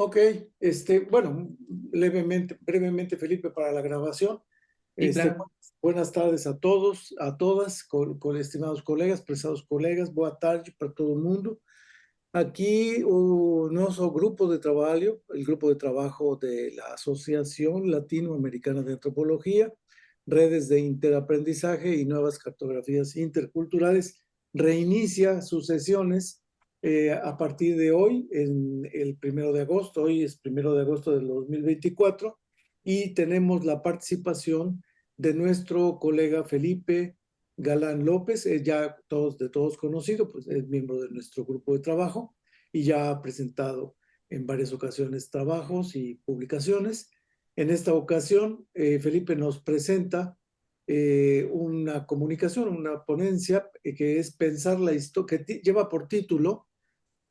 Ok, bueno, brevemente, Felipe, para la grabación. Sí, Este, claro. buenas tardes a todos, a todas, con estimados colegas, prezados colegas, boa tarde para todo el mundo. Aquí nuestro grupo de trabajo, el grupo de trabajo de la Asociación Latinoamericana de Antropología, Redes de Interaprendizaje y Nuevas Cartografías Interculturales, reinicia sus sesiones a partir de hoy, en el 1 de agosto. Hoy es 1 de agosto del 2024 y tenemos la participación de nuestro colega Felipe Galán López, es ya de todos conocido, pues es miembro de nuestro grupo de trabajo y ya ha presentado en varias ocasiones trabajos y publicaciones. En esta ocasión, Felipe nos presenta una comunicación, una ponencia que es pensar la historia, que lleva por título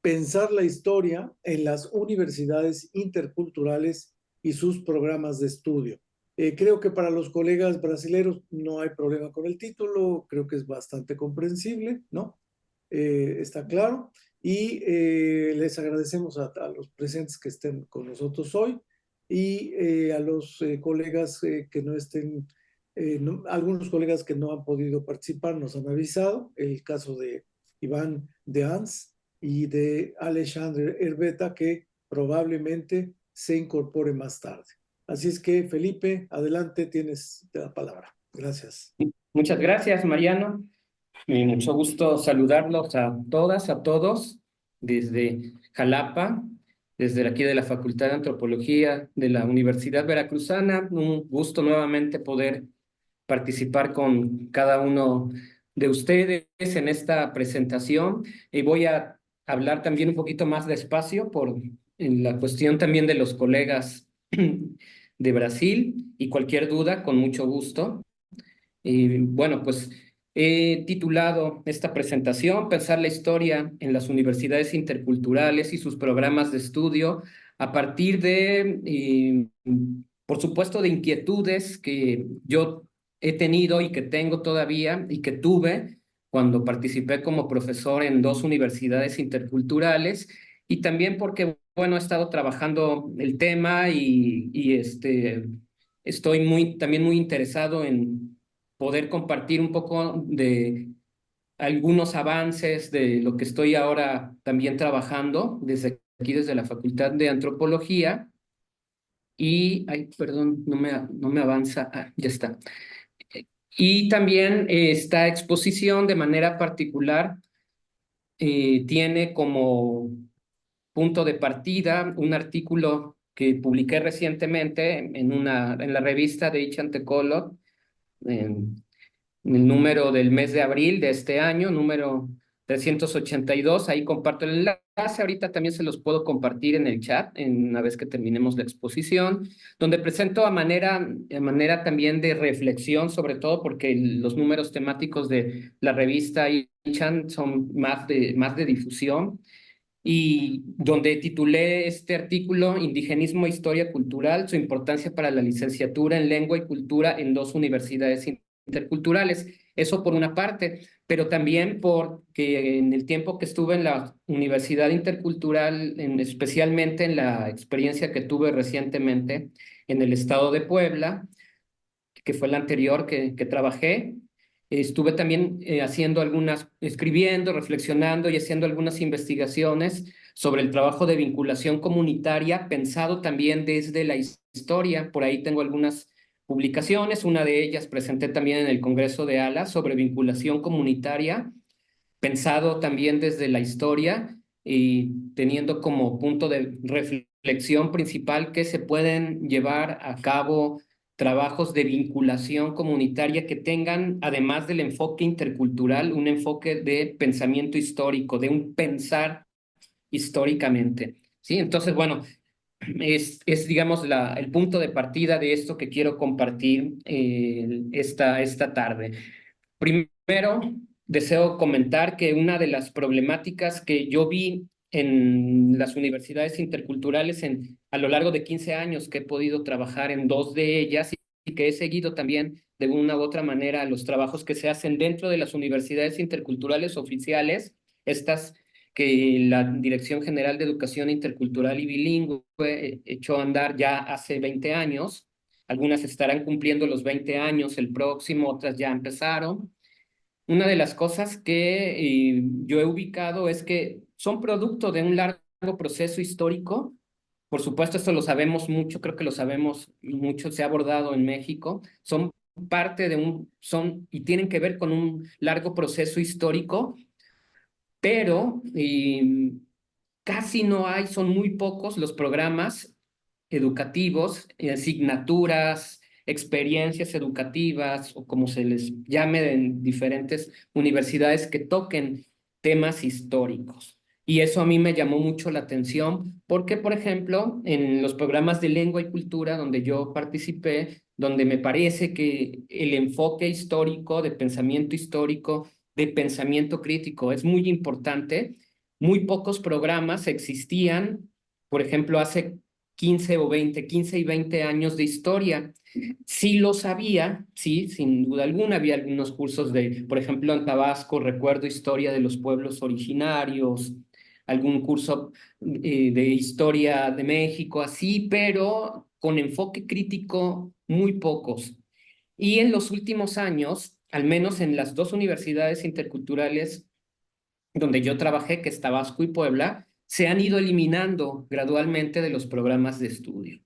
Pensar la historia en las universidades interculturales y sus programas de estudio. Creo que para los colegas brasileños no hay problema con el título, creo que es bastante comprensible, ¿no? Está claro. Y les agradecemos a los presentes que estén con nosotros hoy y a los colegas que no estén, algunos colegas que no han podido participar nos han avisado, el caso de Iván de Ans y de Alexandre Herbeta, que probablemente se incorpore más tarde. Así es que, Felipe, adelante, tienes la palabra. Gracias. Muchas gracias, Mariano. Mucho gusto saludarlos a todas, a todos, desde Jalapa, desde aquí de la Facultad de Antropología de la Universidad Veracruzana. Un gusto nuevamente poder participar con cada uno de ustedes en esta presentación. Y voy a hablar también un poquito más despacio en la cuestión también de los colegas de Brasil, y cualquier duda, con mucho gusto. Y bueno, pues he titulado esta presentación Pensar la historia en las universidades interculturales y sus programas de estudio a partir por supuesto, de inquietudes que yo he tenido y que tengo todavía y que tuve cuando participé como profesor en dos universidades interculturales, y también porque, bueno, he estado trabajando el tema estoy también muy interesado en poder compartir un poco de algunos avances de lo que estoy ahora también trabajando desde aquí, desde la Facultad de Antropología. Y, ay, perdón, no me avanza. Ah, ya está. Y también esta exposición de manera particular tiene como punto de partida un artículo que publiqué recientemente en la revista de Ichantecolot, en el número del mes de abril de este año, número 382. Ahí comparto el enlace. Ahorita también se los puedo compartir en el chat, una vez que terminemos la exposición, donde presento a manera también de reflexión, sobre todo porque los números temáticos de la revista ICHAN son más de difusión, y donde titulé este artículo Indigenismo e Historia Cultural, su importancia para la licenciatura en Lengua y Cultura en dos universidades interculturales. Eso por una parte, pero también porque en el tiempo que estuve en la Universidad Intercultural, especialmente en la experiencia que tuve recientemente en el estado de Puebla, que fue la anterior que trabajé, estuve también escribiendo, reflexionando y haciendo algunas investigaciones sobre el trabajo de vinculación comunitaria, pensado también desde la historia. Por ahí tengo algunas publicaciones. Una de ellas presenté también en el Congreso de ALA sobre vinculación comunitaria, pensado también desde la historia y teniendo como punto de reflexión principal que se pueden llevar a cabo trabajos de vinculación comunitaria que tengan, además del enfoque intercultural, un enfoque de pensamiento histórico, de un pensar históricamente. ¿Sí? Entonces, bueno, digamos, el punto de partida de esto que quiero compartir esta tarde. Primero, deseo comentar que una de las problemáticas que yo vi en las universidades interculturales a lo largo de 15 años que he podido trabajar en dos de ellas, y que he seguido también de una u otra manera los trabajos que se hacen dentro de las universidades interculturales oficiales, estas que la Dirección General de Educación Intercultural y Bilingüe echó a andar ya hace 20 años. Algunas estarán cumpliendo los 20 años el próximo, otras ya empezaron. Una de las cosas que yo he ubicado es que son producto de un largo proceso histórico. Por supuesto, esto lo sabemos mucho, creo que lo sabemos mucho, se ha abordado en México. Son parte de son y tienen que ver con un largo proceso histórico, pero casi no hay, son muy pocos los programas educativos, asignaturas, experiencias educativas o como se les llame en diferentes universidades que toquen temas históricos. Y eso a mí me llamó mucho la atención porque, por ejemplo, en los programas de lengua y cultura donde yo participé, donde me parece que el enfoque histórico, de pensamiento crítico es muy importante. Muy pocos programas existían, por ejemplo, hace 15 y 20 años de historia. Sí lo sabía, sí, sin duda alguna. Había algunos cursos de, por ejemplo, en Tabasco, recuerdo historia de los pueblos originarios, algún curso de historia de México, así, pero con enfoque crítico, muy pocos. Y en los últimos años, al menos en las dos universidades interculturales donde yo trabajé, que es Tabasco y Puebla, se han ido eliminando gradualmente de los programas de estudio.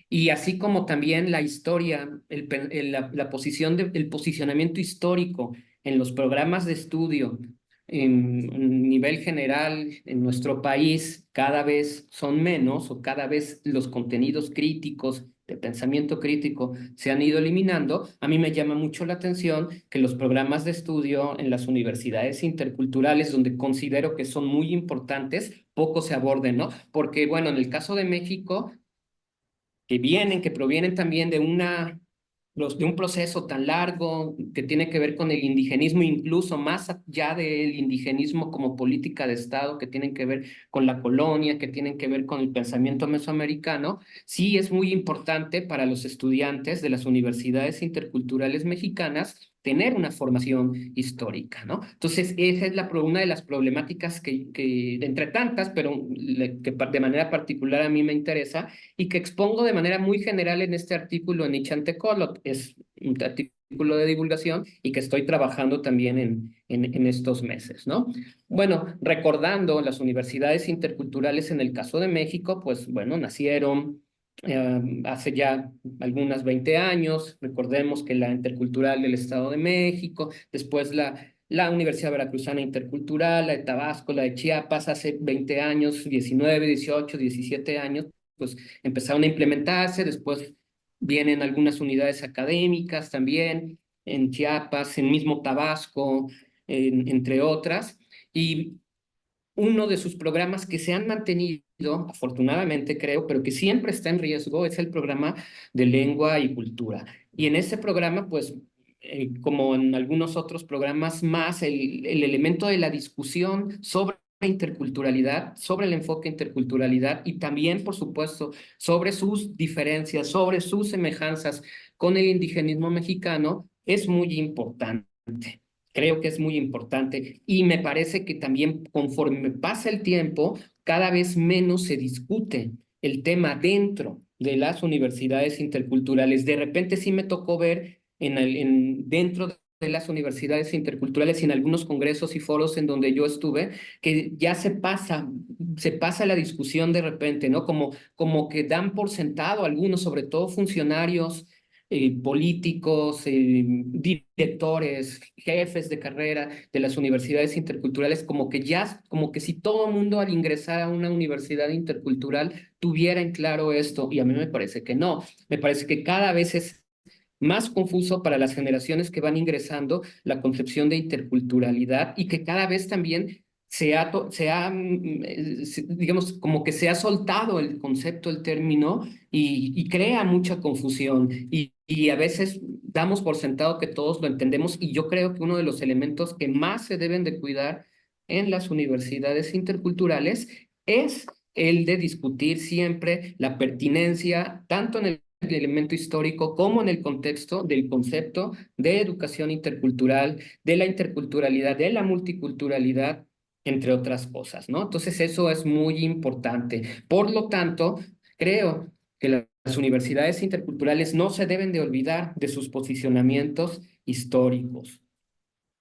Y así como también la historia, la posición el posicionamiento histórico en los programas de estudio en nivel general en nuestro país cada vez son menos o cada vez los contenidos críticos de pensamiento crítico se han ido eliminando. A mí me llama mucho la atención que los programas de estudio en las universidades interculturales, donde considero que son muy importantes, poco se aborden, ¿no? Porque, bueno, en el caso de México que provienen también de un proceso tan largo que tiene que ver con el indigenismo, incluso más allá del indigenismo como política de Estado, que tienen que ver con la colonia, que tienen que ver con el pensamiento mesoamericano, sí es muy importante para los estudiantes de las universidades interculturales mexicanas tener una formación histórica, ¿no? Entonces, esa es una de las problemáticas entre tantas, pero que de manera particular a mí me interesa, y que expongo de manera muy general en este artículo en Ichantecolot. Es un artículo de divulgación y que estoy trabajando también en estos meses, ¿no? Bueno, recordando las universidades interculturales en el caso de México, pues bueno, nacieron hace ya algunas 20 años. Recordemos que la Intercultural del Estado de México, después la Universidad Veracruzana Intercultural, la de Tabasco, la de Chiapas, hace 20 años, 19, 18, 17 años, pues empezaron a implementarse. Después vienen algunas unidades académicas también en Chiapas, en mismo Tabasco, entre otras. Y uno de sus programas que se han mantenido, afortunadamente creo, pero que siempre está en riesgo, es el programa de lengua y cultura. Y en ese programa, pues, como en algunos otros programas más, el elemento de la discusión sobre interculturalidad, sobre el enfoque interculturalidad y también, por supuesto, sobre sus diferencias, sobre sus semejanzas con el indigenismo mexicano, es muy importante. Creo que es muy importante y me parece que también conforme pasa el tiempo, cada vez menos se discute el tema dentro de las universidades interculturales. De repente sí me tocó ver dentro de las universidades interculturales y en algunos congresos y foros en donde yo estuve, que ya se pasa la discusión de repente, ¿no? Como que dan por sentado algunos, sobre todo funcionarios políticos, directores, jefes de carrera de las universidades interculturales, como que si todo mundo al ingresar a una universidad intercultural tuviera en claro esto, y a mí me parece que no, me parece que cada vez es más confuso para las generaciones que van ingresando la concepción de interculturalidad y que cada vez también digamos, como que se ha soltado el concepto, el término y crea mucha confusión y a veces damos por sentado que todos lo entendemos y yo creo que uno de los elementos que más se deben de cuidar en las universidades interculturales es el de discutir siempre la pertinencia, tanto en el elemento histórico como en el contexto del concepto de educación intercultural, de la interculturalidad, de la multiculturalidad entre otras cosas, ¿no? Entonces eso es muy importante. Por lo tanto, creo que las universidades interculturales no se deben de olvidar de sus posicionamientos históricos.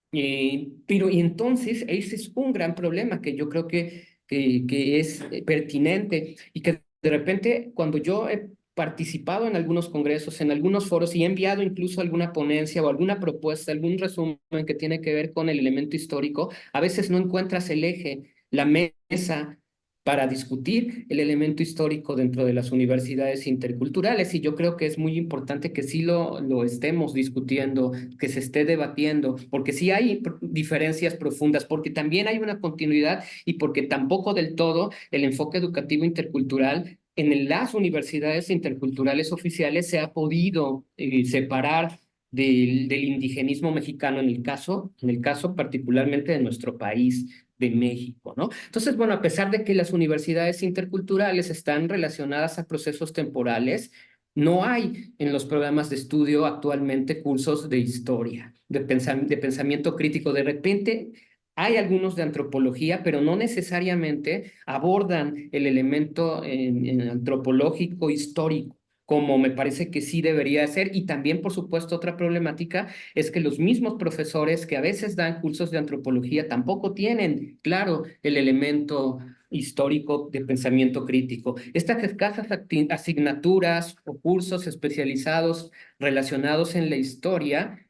Pero y entonces ese es un gran problema que yo creo que es pertinente y que de repente cuando yo he participado en algunos congresos, en algunos foros y he enviado incluso alguna ponencia o alguna propuesta, algún resumen que tiene que ver con el elemento histórico, a veces no encuentras el eje, la mesa para discutir el elemento histórico dentro de las universidades interculturales. Y yo creo que es muy importante que sí lo estemos discutiendo, que se esté debatiendo, porque sí hay diferencias profundas, porque también hay una continuidad y porque tampoco del todo el enfoque educativo intercultural en las universidades interculturales oficiales se ha podido separar del indigenismo mexicano en el caso particularmente de nuestro país, de México, ¿no? Entonces, bueno, a pesar de que las universidades interculturales están relacionadas a procesos temporales, no hay en los programas de estudio actualmente cursos de historia, de pensamiento crítico. De repente hay algunos de antropología, pero no necesariamente abordan el elemento en antropológico histórico, como me parece que sí debería ser. Y también, por supuesto, otra problemática es que los mismos profesores que a veces dan cursos de antropología tampoco tienen, claro, el elemento histórico de pensamiento crítico. Estas escasas asignaturas o cursos especializados relacionados en la historia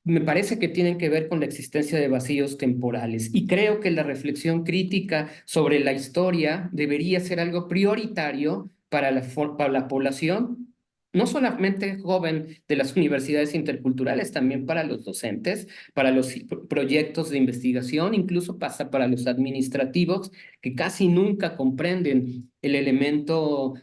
me parece que tienen que ver con la existencia de vacíos temporales. Y creo que la reflexión crítica sobre la historia debería ser algo prioritario para para la población, no solamente joven de las universidades interculturales, también para los docentes, para los proyectos de investigación, incluso pasa para los administrativos, que casi nunca comprenden el elemento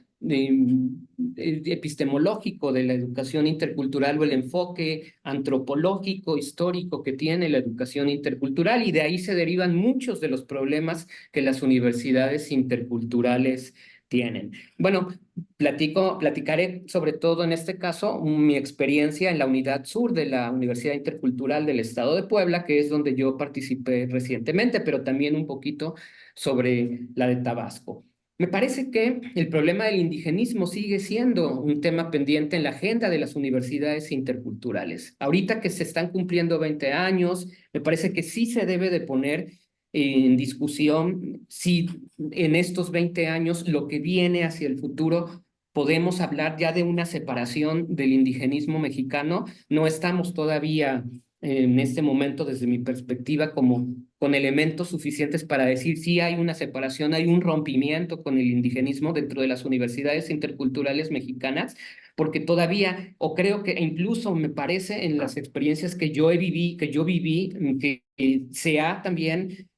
epistemológico de la educación intercultural o el enfoque antropológico, histórico que tiene la educación intercultural, y de ahí se derivan muchos de los problemas que las universidades interculturales tienen. Bueno, platicaré sobre todo en este caso mi experiencia en la unidad sur de la Universidad Intercultural del Estado de Puebla, que es donde yo participé recientemente, pero también un poquito sobre la de Tabasco. Me parece que el problema del indigenismo sigue siendo un tema pendiente en la agenda de las universidades interculturales. Ahorita que se están cumpliendo 20 años, me parece que sí se debe de poner en discusión si en estos 20 años lo que viene hacia el futuro podemos hablar ya de una separación del indigenismo mexicano. No estamos todavía en este momento, desde mi perspectiva, como con elementos suficientes para decir si hay una separación, hay un rompimiento con el indigenismo dentro de las universidades interculturales mexicanas, porque todavía, o creo que incluso me parece en las experiencias que yo viví, que se ha también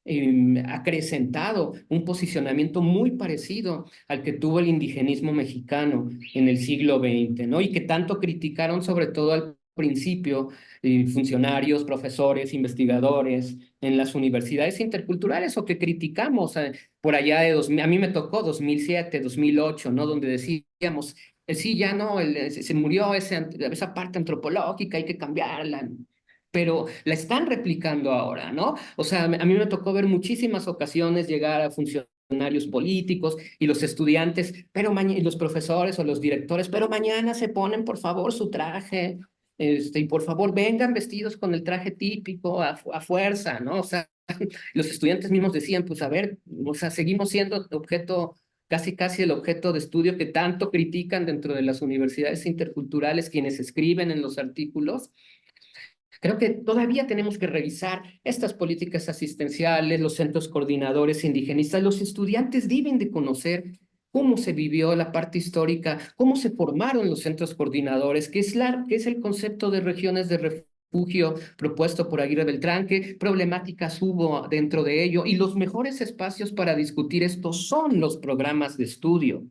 acrecentado un posicionamiento muy parecido al que tuvo el indigenismo mexicano en el siglo XX, ¿no? Y que tanto criticaron sobre todo al principio funcionarios, profesores, investigadores en las universidades interculturales o que criticamos por allá de 2000, a mí me tocó 2007, 2008, ¿no? Donde decíamos, sí, ya no, se murió esa parte antropológica, hay que cambiarla, pero la están replicando ahora, ¿no? O sea, a mí me tocó ver muchísimas ocasiones llegar a funcionarios políticos y los estudiantes, pero y los profesores o los directores, pero mañana se ponen, por favor, su traje, y por favor vengan vestidos con el traje típico a fuerza, ¿no? O sea, los estudiantes mismos decían, pues a ver, o sea, seguimos siendo objeto, casi el objeto de estudio que tanto critican dentro de las universidades interculturales quienes escriben en los artículos. Creo que todavía tenemos que revisar estas políticas asistenciales, los centros coordinadores indigenistas. Los estudiantes deben de conocer cómo se vivió la parte histórica, cómo se formaron los centros coordinadores, qué es el concepto de regiones de refugio propuesto por Aguirre Beltrán, qué problemáticas hubo dentro de ello. Y los mejores espacios para discutir esto son los programas de estudio.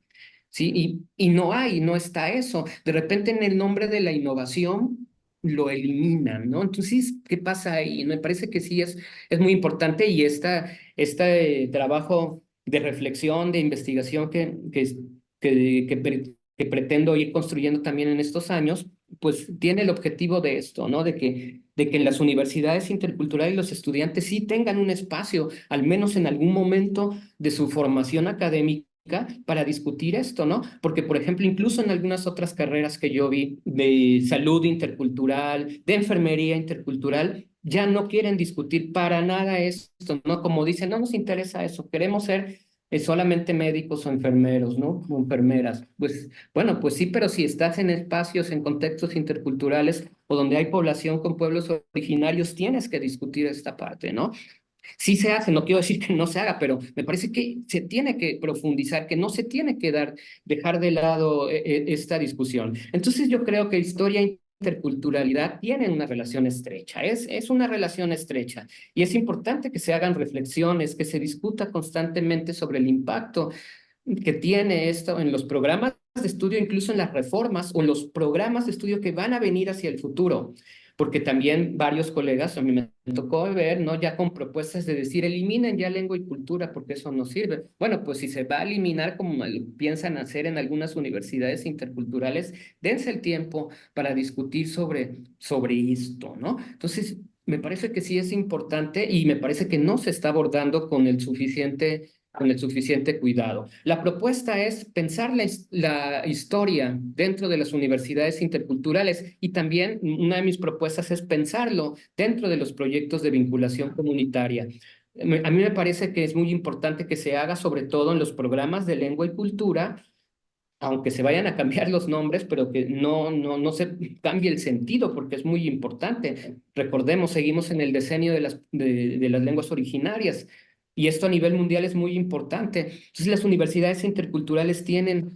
¿Sí? No está eso. De repente, en el nombre de la innovación, lo eliminan, ¿no? Entonces, ¿qué pasa ahí? Me parece que sí es muy importante y este trabajo de reflexión, de investigación que pretendo ir construyendo también en estos años, pues tiene el objetivo de esto, ¿no? De que en las universidades interculturales los estudiantes sí tengan un espacio, al menos en algún momento de su formación académica, para discutir esto, ¿no? Porque, por ejemplo, incluso en algunas otras carreras que yo vi de salud intercultural, de enfermería intercultural, ya no quieren discutir para nada esto, ¿no? Como dicen, no nos interesa eso, queremos ser solamente médicos o enfermeros, ¿no? O enfermeras. Pues bueno, pues sí, pero si estás en espacios, en contextos interculturales o donde hay población con pueblos originarios, tienes que discutir esta parte, ¿no? Sí se hace, no quiero decir que no se haga, pero me parece que se tiene que profundizar, que no se tiene que dejar de lado esta discusión. Entonces yo creo que historia e interculturalidad tienen una relación estrecha, es una relación estrecha y es importante que se hagan reflexiones, que se discuta constantemente sobre el impacto que tiene esto en los programas de estudio, incluso en las reformas o en los programas de estudio que van a venir hacia el futuro, porque también varios colegas, a mí me tocó ver, ¿no? Ya con propuestas de decir, eliminen ya lengua y cultura porque eso no sirve. Bueno, pues si se va a eliminar como piensan hacer en algunas universidades interculturales, dense el tiempo para discutir sobre esto, ¿no? Entonces, me parece que sí es importante y me parece que no se está abordando con el suficiente cuidado. La propuesta es pensar la historia dentro de las universidades interculturales y también una de mis propuestas es pensarlo dentro de los proyectos de vinculación comunitaria. A mí me parece que es muy importante que se haga sobre todo en los programas de lengua y cultura, aunque se vayan a cambiar los nombres, pero que no se cambie el sentido, porque es muy importante. Recordemos, seguimos en el decenio de las lenguas originarias, y esto a nivel mundial es muy importante. Entonces, las universidades interculturales tienen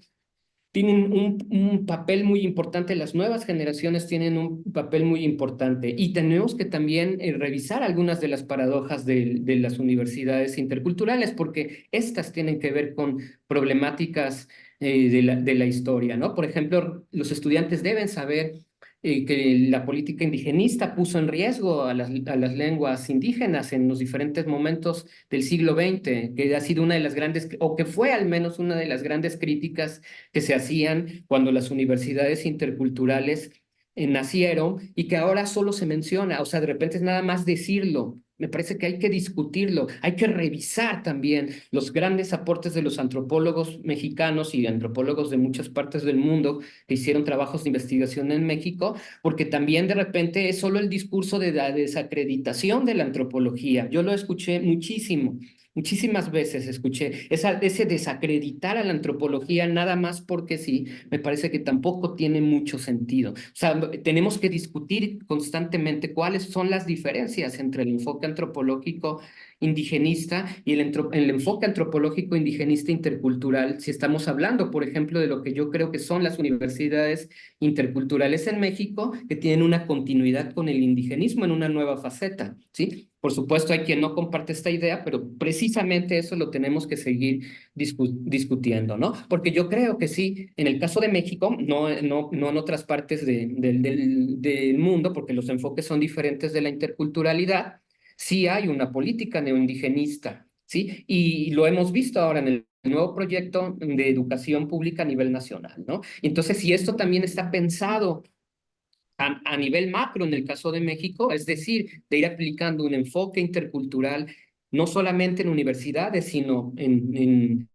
un papel muy importante, las nuevas generaciones tienen un papel muy importante y tenemos que también revisar algunas de las paradojas de las universidades interculturales porque estas tienen que ver con problemáticas de la historia, ¿no? Por ejemplo, los estudiantes deben saber que la política indigenista puso en riesgo a las lenguas indígenas en los diferentes momentos del siglo XX, que ha sido una de las grandes, o que fue al menos una de las grandes críticas que se hacían cuando las universidades interculturales nacieron y que ahora solo se menciona, o sea, de repente es nada más decirlo. Me parece que hay que discutirlo, hay que revisar también los grandes aportes de los antropólogos mexicanos y antropólogos de muchas partes del mundo que hicieron trabajos de investigación en México, porque también de repente es solo el discurso de la desacreditación de la antropología. Yo lo escuché muchísimo. Muchísimas veces escuché ese desacreditar a la antropología nada más porque sí, me parece que tampoco tiene mucho sentido. O sea, tenemos que discutir constantemente cuáles son las diferencias entre el enfoque antropológico indigenista y el enfoque antropológico indigenista intercultural, si estamos hablando, por ejemplo, de lo que yo creo que son las universidades interculturales en México, que tienen una continuidad con el indigenismo en una nueva faceta, ¿sí? Por supuesto, hay quien no comparte esta idea, pero precisamente eso lo tenemos que seguir discutiendo, ¿no? Porque yo creo que sí, en el caso de México, no en otras partes del mundo, porque los enfoques son diferentes de la interculturalidad, sí hay una política neoindigenista, ¿sí? Y lo hemos visto ahora en el nuevo proyecto de educación pública a nivel nacional, ¿no? Entonces, si esto también está pensado a nivel macro en el caso de México, es decir, de ir aplicando un enfoque intercultural, no solamente en universidades, sino en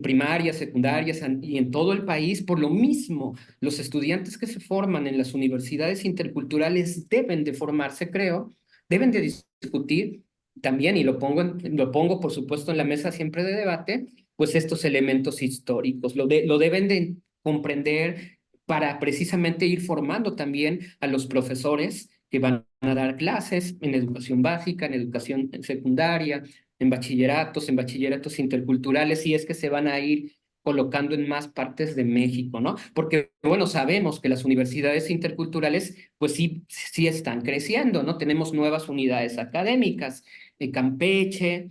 primarias, secundarias y en todo el país. Por lo mismo, los estudiantes que se forman en las universidades interculturales deben de formarse, creo, deben de discutir también, y lo pongo por supuesto en la mesa siempre de debate, pues estos elementos históricos, lo deben de comprender para precisamente ir formando también a los profesores que van a dar clases en educación básica, en educación secundaria, en bachilleratos interculturales, y es que se van a ir colocando en más partes de México, ¿no? Porque, bueno, sabemos que las universidades interculturales, pues sí están creciendo, ¿no? Tenemos nuevas unidades académicas, Campeche,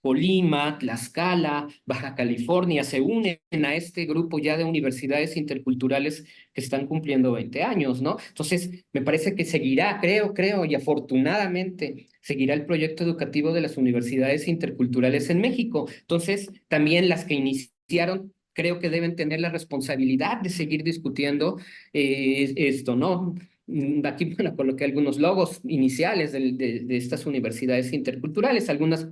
Colima, Tlaxcala, Baja California, se unen a este grupo ya de universidades interculturales que están cumpliendo 20 años, ¿no? Entonces, me parece que seguirá, creo, y afortunadamente seguirá el proyecto educativo de las universidades interculturales en México. Entonces, también las que iniciaron, creo que deben tener la responsabilidad de seguir discutiendo esto, ¿no? Aquí, bueno, coloqué algunos logos iniciales de estas universidades interculturales, algunas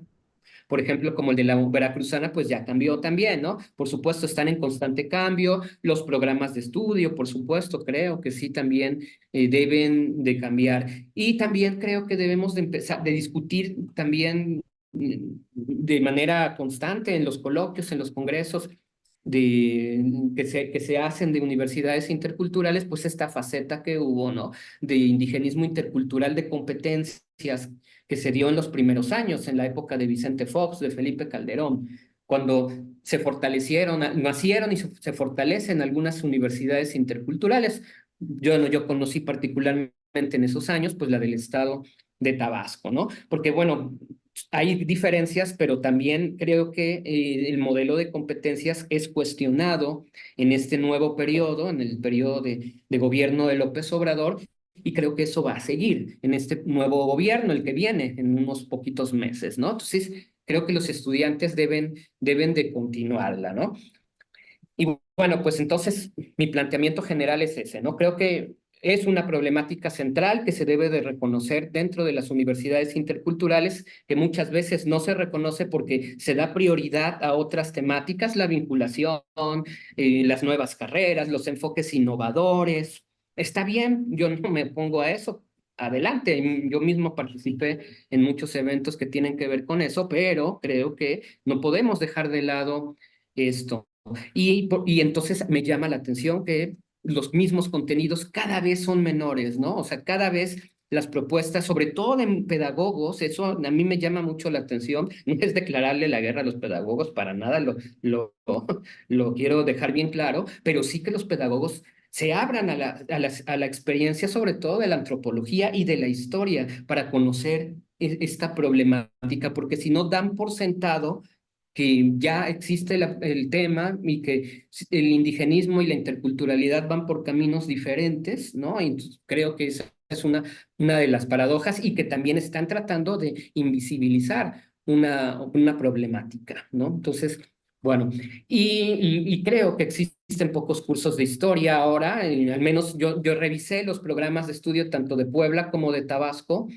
por ejemplo, como el de la Veracruzana, pues ya cambió también, ¿no? Por supuesto, están en constante cambio, los programas de estudio, por supuesto, creo que sí también deben de cambiar. Y también creo que debemos de empezar, de discutir también de manera constante en los coloquios, en los congresos, que se hacen de universidades interculturales, pues esta faceta que hubo, ¿no? De indigenismo intercultural de competencias que se dio en los primeros años, en la época de Vicente Fox, de Felipe Calderón, cuando se fortalecieron, nacieron y se fortalecen algunas universidades interculturales. Yo conocí particularmente en esos años, pues la del estado de Tabasco, ¿no? Porque, bueno, hay diferencias, pero también creo que el modelo de competencias es cuestionado en este nuevo periodo, en el periodo de gobierno de López Obrador, y creo que eso va a seguir en este nuevo gobierno, el que viene en unos poquitos meses, ¿no? Entonces, creo que los estudiantes deben de continuarla, ¿no? Y bueno, pues entonces mi planteamiento general es ese, ¿no? Creo que es una problemática central que se debe de reconocer dentro de las universidades interculturales, que muchas veces no se reconoce porque se da prioridad a otras temáticas, la vinculación, las nuevas carreras, los enfoques innovadores. Está bien, yo no me opongo a eso. Adelante, yo mismo participé en muchos eventos que tienen que ver con eso, pero creo que no podemos dejar de lado esto. Y entonces me llama la atención que los mismos contenidos cada vez son menores, ¿no? O sea, cada vez las propuestas, sobre todo de pedagogos, eso a mí me llama mucho la atención. No es declararle la guerra a los pedagogos, para nada, lo quiero dejar bien claro, pero sí que los pedagogos se abran a la experiencia, sobre todo de la antropología y de la historia, para conocer esta problemática, porque si no dan por sentado que ya existe el tema y que el indigenismo y la interculturalidad van por caminos diferentes, ¿no? Y creo que esa es una de las paradojas y que también están tratando de invisibilizar una problemática, ¿no? Entonces, bueno, y creo que existen pocos cursos de historia ahora, al menos yo revisé los programas de estudio tanto de Puebla como de Tabasco,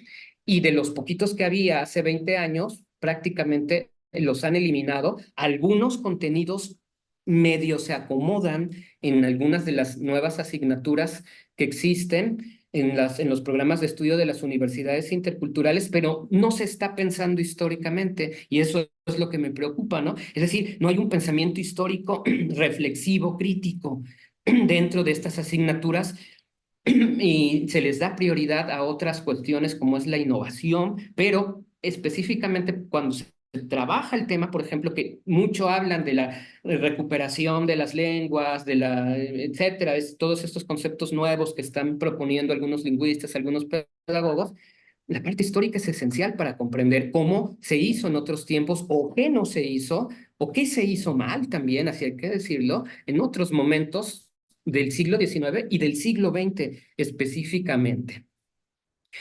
y de los poquitos que había hace 20 años, prácticamente los han eliminado. Algunos contenidos medio se acomodan en algunas de las nuevas asignaturas que existen en los programas de estudio de las universidades interculturales, pero no se está pensando históricamente y eso es lo que me preocupa, ¿no? Es decir, no hay un pensamiento histórico reflexivo, crítico dentro de estas asignaturas y se les da prioridad a otras cuestiones como es la innovación, pero específicamente cuando se trabaja el tema, por ejemplo, que mucho hablan de la recuperación de las lenguas, etcétera, todos estos conceptos nuevos que están proponiendo algunos lingüistas, algunos pedagogos. La parte histórica es esencial para comprender cómo se hizo en otros tiempos o qué no se hizo o qué se hizo mal también, así hay que decirlo, en otros momentos del siglo XIX y del siglo XX específicamente.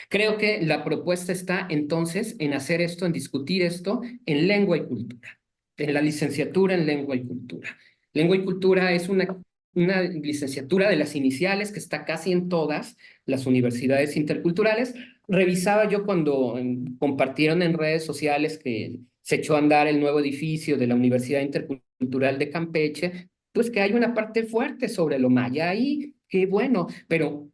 Creo que la propuesta está entonces en hacer esto, en discutir esto en lengua y cultura, en la licenciatura en lengua y cultura. Lengua y cultura es una licenciatura de las iniciales que está casi en todas las universidades interculturales. Revisaba yo cuando compartieron en redes sociales que se echó a andar el nuevo edificio de la Universidad Intercultural de Campeche, pues que hay una parte fuerte sobre lo maya ahí, qué bueno, pero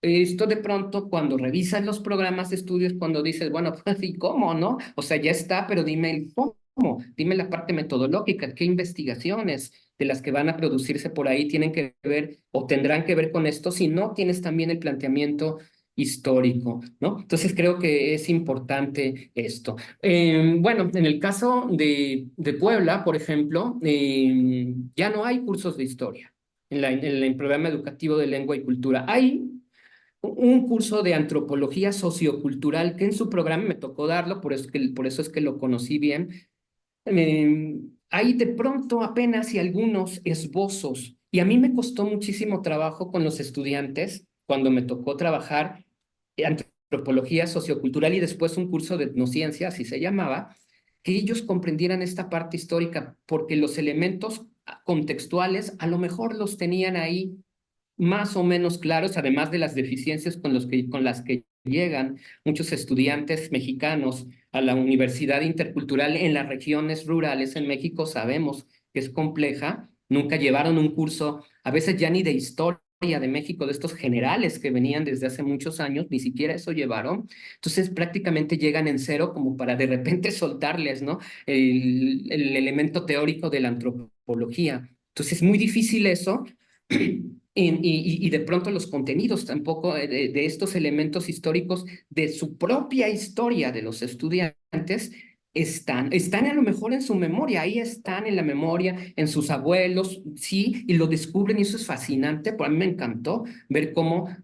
esto de pronto cuando revisas los programas de estudios, cuando dices, bueno, pues ¿y cómo, no? O sea, ya está, pero dime el cómo, dime la parte metodológica, qué investigaciones de las que van a producirse por ahí tienen que ver o tendrán que ver con esto, si no tienes también el planteamiento histórico, ¿no? Entonces creo que es importante esto. Bueno, en el caso de Puebla, por ejemplo, ya no hay cursos de historia en el programa educativo de lengua y cultura. Hay un curso de antropología sociocultural que en su programa me tocó darlo, por eso es que lo conocí bien. Hay de pronto apenas y algunos esbozos, y a mí me costó muchísimo trabajo con los estudiantes cuando me tocó trabajar antropología sociocultural y después un curso de etnociencia, así se llamaba, que ellos comprendieran esta parte histórica, porque los elementos contextuales, a lo mejor los tenían ahí más o menos claros, además de las deficiencias con las que llegan muchos estudiantes mexicanos a la Universidad Intercultural en las regiones rurales en México, sabemos que es compleja, nunca llevaron un curso, a veces ya ni de historia de México, de estos generales que venían desde hace muchos años, ni siquiera eso llevaron, entonces prácticamente llegan en cero como para de repente soltarles, ¿no? El elemento teórico de la antropología. Entonces es muy difícil eso. Y de pronto los contenidos tampoco de estos elementos históricos de su propia historia de los estudiantes están a lo mejor en su memoria, ahí están en la memoria, en sus abuelos, sí, y lo descubren y eso es fascinante, por a mí me encantó ver cómo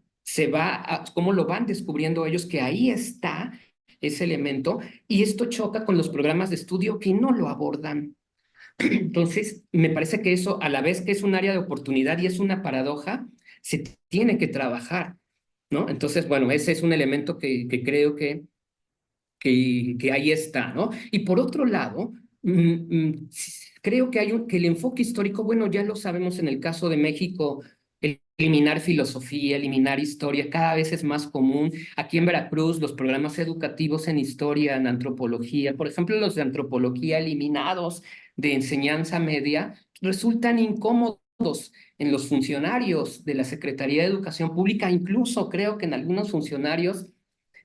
lo van descubriendo ellos, que ahí está ese elemento, y esto choca con los programas de estudio que no lo abordan. Entonces, me parece que eso, a la vez que es un área de oportunidad y es una paradoja, se tiene que trabajar, ¿no? Entonces, bueno, ese es un elemento que creo que ahí está, ¿no? Y por otro lado, creo que que el enfoque histórico, bueno, ya lo sabemos en el caso de México, eliminar filosofía, eliminar historia, cada vez es más común. Aquí en Veracruz, los programas educativos en historia, en antropología, por ejemplo, los de antropología eliminados de enseñanza media, resultan incómodos en los funcionarios de la Secretaría de Educación Pública, incluso creo que en algunos funcionarios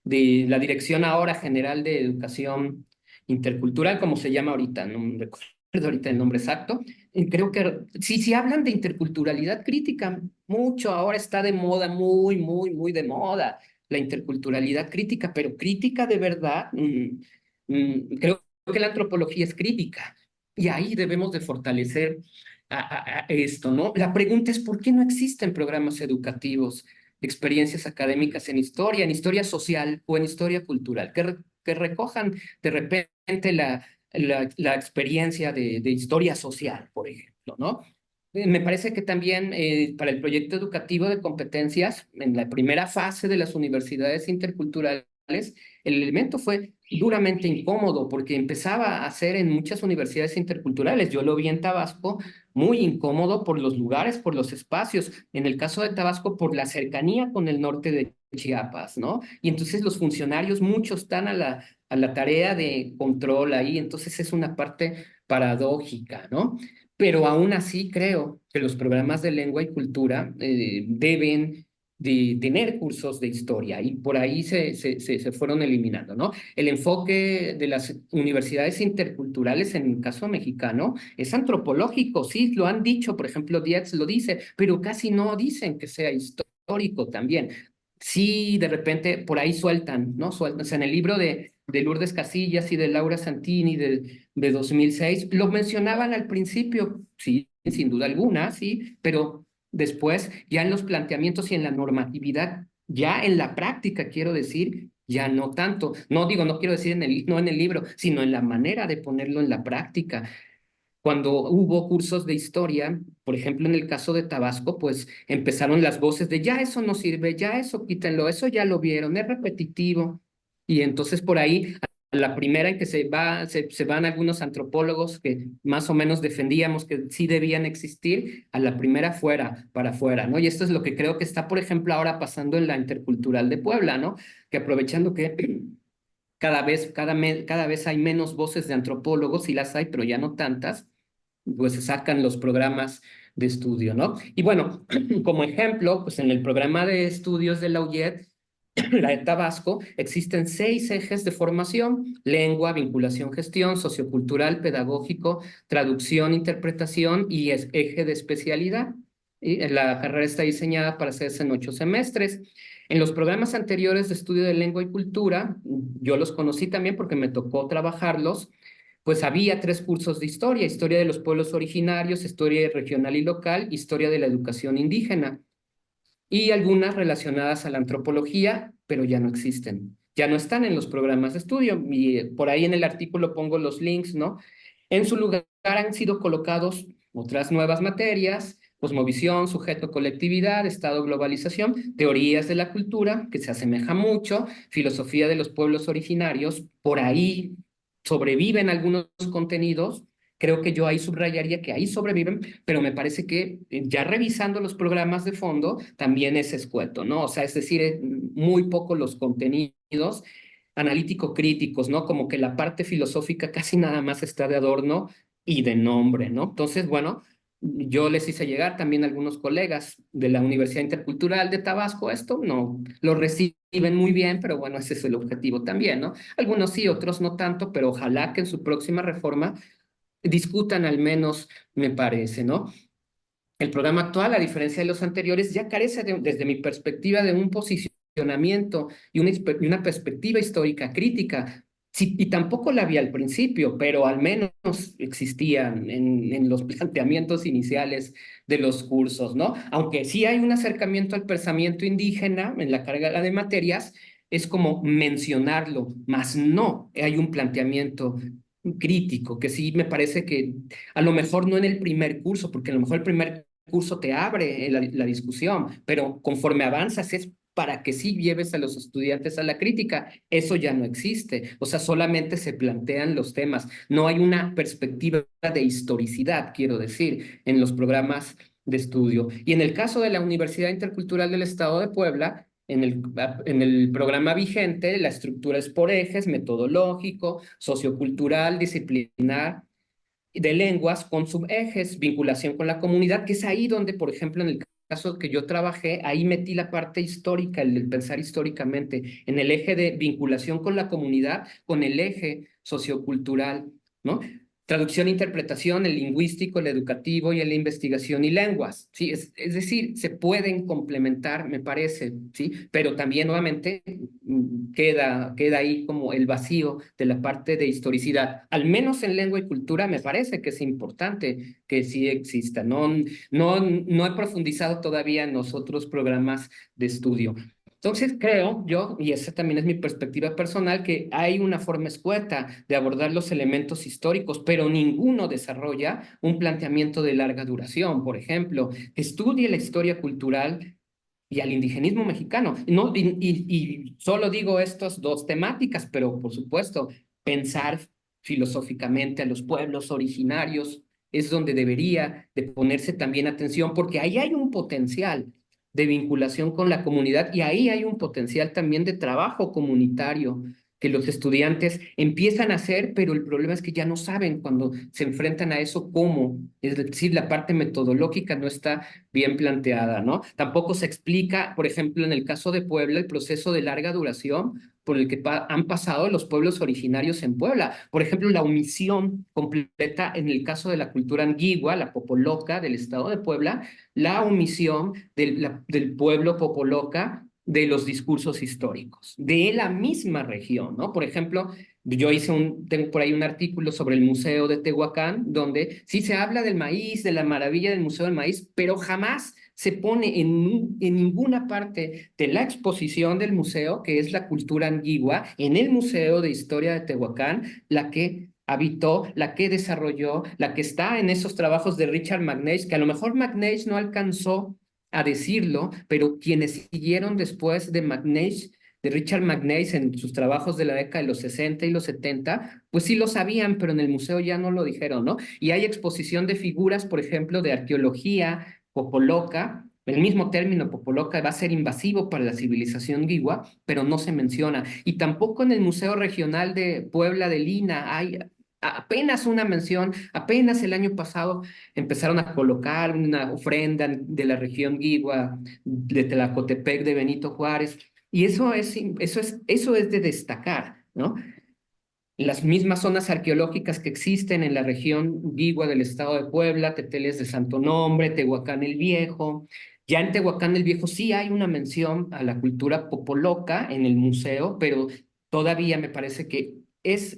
de la Dirección ahora General de Educación Intercultural, como se llama ahorita, no me recuerdo ahorita el nombre exacto. Creo que si hablan de interculturalidad crítica, mucho ahora está de moda, muy, muy, muy de moda la interculturalidad crítica, pero crítica de verdad, creo que la antropología es crítica y ahí debemos de fortalecer a esto, ¿no? La pregunta es, ¿por qué no existen programas educativos, experiencias académicas en historia social o en historia cultural, que recojan de repente la experiencia de historia social, por ejemplo, ¿no? Me parece que también para el proyecto educativo de competencias, en la primera fase de las universidades interculturales, el elemento fue duramente incómodo porque empezaba a ser en muchas universidades interculturales. Yo lo vi en Tabasco, muy incómodo por los lugares, por los espacios. En el caso de Tabasco, por la cercanía con el norte de Chiapas, ¿no? Y entonces los funcionarios, muchos están a la tarea de control ahí, entonces es una parte paradójica, ¿no? Pero aún así creo que los programas de lengua y cultura deben de tener cursos de historia y por ahí se fueron eliminando, ¿no? El enfoque de las universidades interculturales en el caso mexicano es antropológico, sí, lo han dicho, por ejemplo, Dietz lo dice, pero casi no dicen que sea histórico también. Sí, de repente por ahí sueltan, ¿no? Sueltan. O sea, en el libro de Lourdes Casillas y de Laura Santini de 2006, lo mencionaban al principio, sí, sin duda alguna, sí, pero después ya en los planteamientos y en la normatividad, ya en la práctica, quiero decir, ya no tanto. No digo, no quiero decir no en el libro, sino en la manera de ponerlo en la práctica. Cuando hubo cursos de historia, por ejemplo, en el caso de Tabasco, pues empezaron las voces de ya eso no sirve, ya eso quítenlo, eso ya lo vieron, es repetitivo. Y entonces por ahí, a la primera en que se van algunos antropólogos que más o menos defendíamos que sí debían existir, a la primera fuera, para afuera, ¿no? Y esto es lo que creo que está, por ejemplo, ahora pasando en la Intercultural de Puebla, ¿no? Que aprovechando que cada vez hay menos voces de antropólogos, sí las hay, pero ya no tantas, pues se sacan los programas de estudio, ¿no? Y bueno, como ejemplo, pues en el programa de estudios de la UYED, la de Tabasco, existen 6 ejes de formación: lengua, vinculación, gestión, sociocultural, pedagógico, traducción, interpretación y eje de especialidad. Y la carrera está diseñada para hacerse en 8 semestres. En los programas anteriores de estudio de lengua y cultura, yo los conocí también porque me tocó trabajarlos, pues había 3 cursos de historia: historia de los pueblos originarios, historia regional y local, historia de la educación indígena, y algunas relacionadas a la antropología, pero ya no existen, ya no están en los programas de estudio, y por ahí en el artículo pongo los links, ¿no? En su lugar han sido colocados otras nuevas materias: cosmovisión, sujeto, colectividad, estado, globalización, teorías de la cultura, que se asemeja mucho, filosofía de los pueblos originarios, por ahí sobreviven algunos contenidos, creo que yo ahí subrayaría que ahí sobreviven, pero me parece que ya revisando los programas de fondo también es escueto, ¿no? O sea, es decir, muy poco los contenidos analítico-críticos, ¿no? Como que la parte filosófica casi nada más está de adorno y de nombre, ¿no? Entonces, bueno, yo les hice llegar también a algunos colegas de la Universidad Intercultural de Tabasco esto, no lo reciben muy bien, pero bueno, ese es el objetivo también, ¿no? Algunos sí, otros no tanto, pero ojalá que en su próxima reforma discutan al menos, me parece, ¿no? El programa actual, a diferencia de los anteriores, ya carece, desde mi perspectiva, de un posicionamiento y una perspectiva histórica crítica. Sí, y tampoco la había al principio, pero al menos existían en los planteamientos iniciales de los cursos, ¿no? Aunque sí hay un acercamiento al pensamiento indígena en la carga de materias, es como mencionarlo, más no hay un planteamiento crítico, que sí me parece que a lo mejor no en el primer curso, porque a lo mejor el primer curso te abre la discusión, pero conforme avanzas es para que sí lleves a los estudiantes a la crítica. Eso ya no existe. O sea, solamente se plantean los temas. No hay una perspectiva de historicidad, quiero decir, en los programas de estudio. Y en el caso de la Universidad Intercultural del Estado de Puebla, en el programa vigente, la estructura es por ejes, metodológico, sociocultural, disciplinar de lenguas con subejes, vinculación con la comunidad, que es ahí donde, por ejemplo, en el caso que yo trabajé, ahí metí la parte histórica, el pensar históricamente, en el eje de vinculación con la comunidad, con el eje sociocultural, ¿no? Traducción e interpretación, el lingüístico, el educativo y el de investigación y lenguas, ¿sí? Es decir, se pueden complementar, me parece, ¿sí? Pero también, nuevamente, queda ahí como el vacío de la parte de historicidad. Al menos en lengua y cultura me parece que es importante que sí exista. No he profundizado todavía en los otros programas de estudio. Entonces creo yo, y esa también es mi perspectiva personal, que hay una forma escueta de abordar los elementos históricos, pero ninguno desarrolla un planteamiento de larga duración. Por ejemplo, que estudie la historia cultural y al indigenismo mexicano. No, y solo digo estas dos temáticas, pero por supuesto, pensar filosóficamente a los pueblos originarios es donde debería de ponerse también atención, porque ahí hay un potencial de vinculación con la comunidad y ahí hay un potencial también de trabajo comunitario que los estudiantes empiezan a hacer, pero el problema es que ya no saben cuando se enfrentan a eso cómo. Es decir, la parte metodológica no está bien planteada, ¿no? Tampoco se explica, por ejemplo, en el caso de Puebla, el proceso de larga duración por el que han pasado los pueblos originarios en Puebla. Por ejemplo, la omisión completa en el caso de la cultura anguigua, la popoloca del estado de Puebla, la omisión del pueblo popoloca de los discursos históricos, de la misma región, ¿no? Por ejemplo, tengo por ahí un artículo sobre el Museo de Tehuacán, donde sí se habla del maíz, de la maravilla del Museo del Maíz, pero jamás se pone en ninguna parte de la exposición del museo, que es la cultura antigua, en el Museo de Historia de Tehuacán, la que habitó, la que desarrolló, la que está en esos trabajos de Richard McNeish, que a lo mejor McNeish no alcanzó a decirlo, pero quienes siguieron después de McNeish, de Richard McNeish en sus trabajos de la década de los 60 y los 70, pues sí lo sabían, pero en el museo ya no lo dijeron, ¿no? Y hay exposición de figuras, por ejemplo, de arqueología popoloca. El mismo término popoloca va a ser invasivo para la civilización guigua, pero no se menciona. Y tampoco en el Museo Regional de Puebla de Lina hay apenas una mención, apenas el año pasado empezaron a colocar una ofrenda de la región guigua, de Tlacotepec, de Benito Juárez, y eso es de destacar, ¿no? Las mismas zonas arqueológicas que existen en la región Guigua del estado de Puebla, Teteles de Santo Nombre, Tehuacán el Viejo. Ya en Tehuacán el Viejo sí hay una mención a la cultura popoloca en el museo, pero todavía me parece que es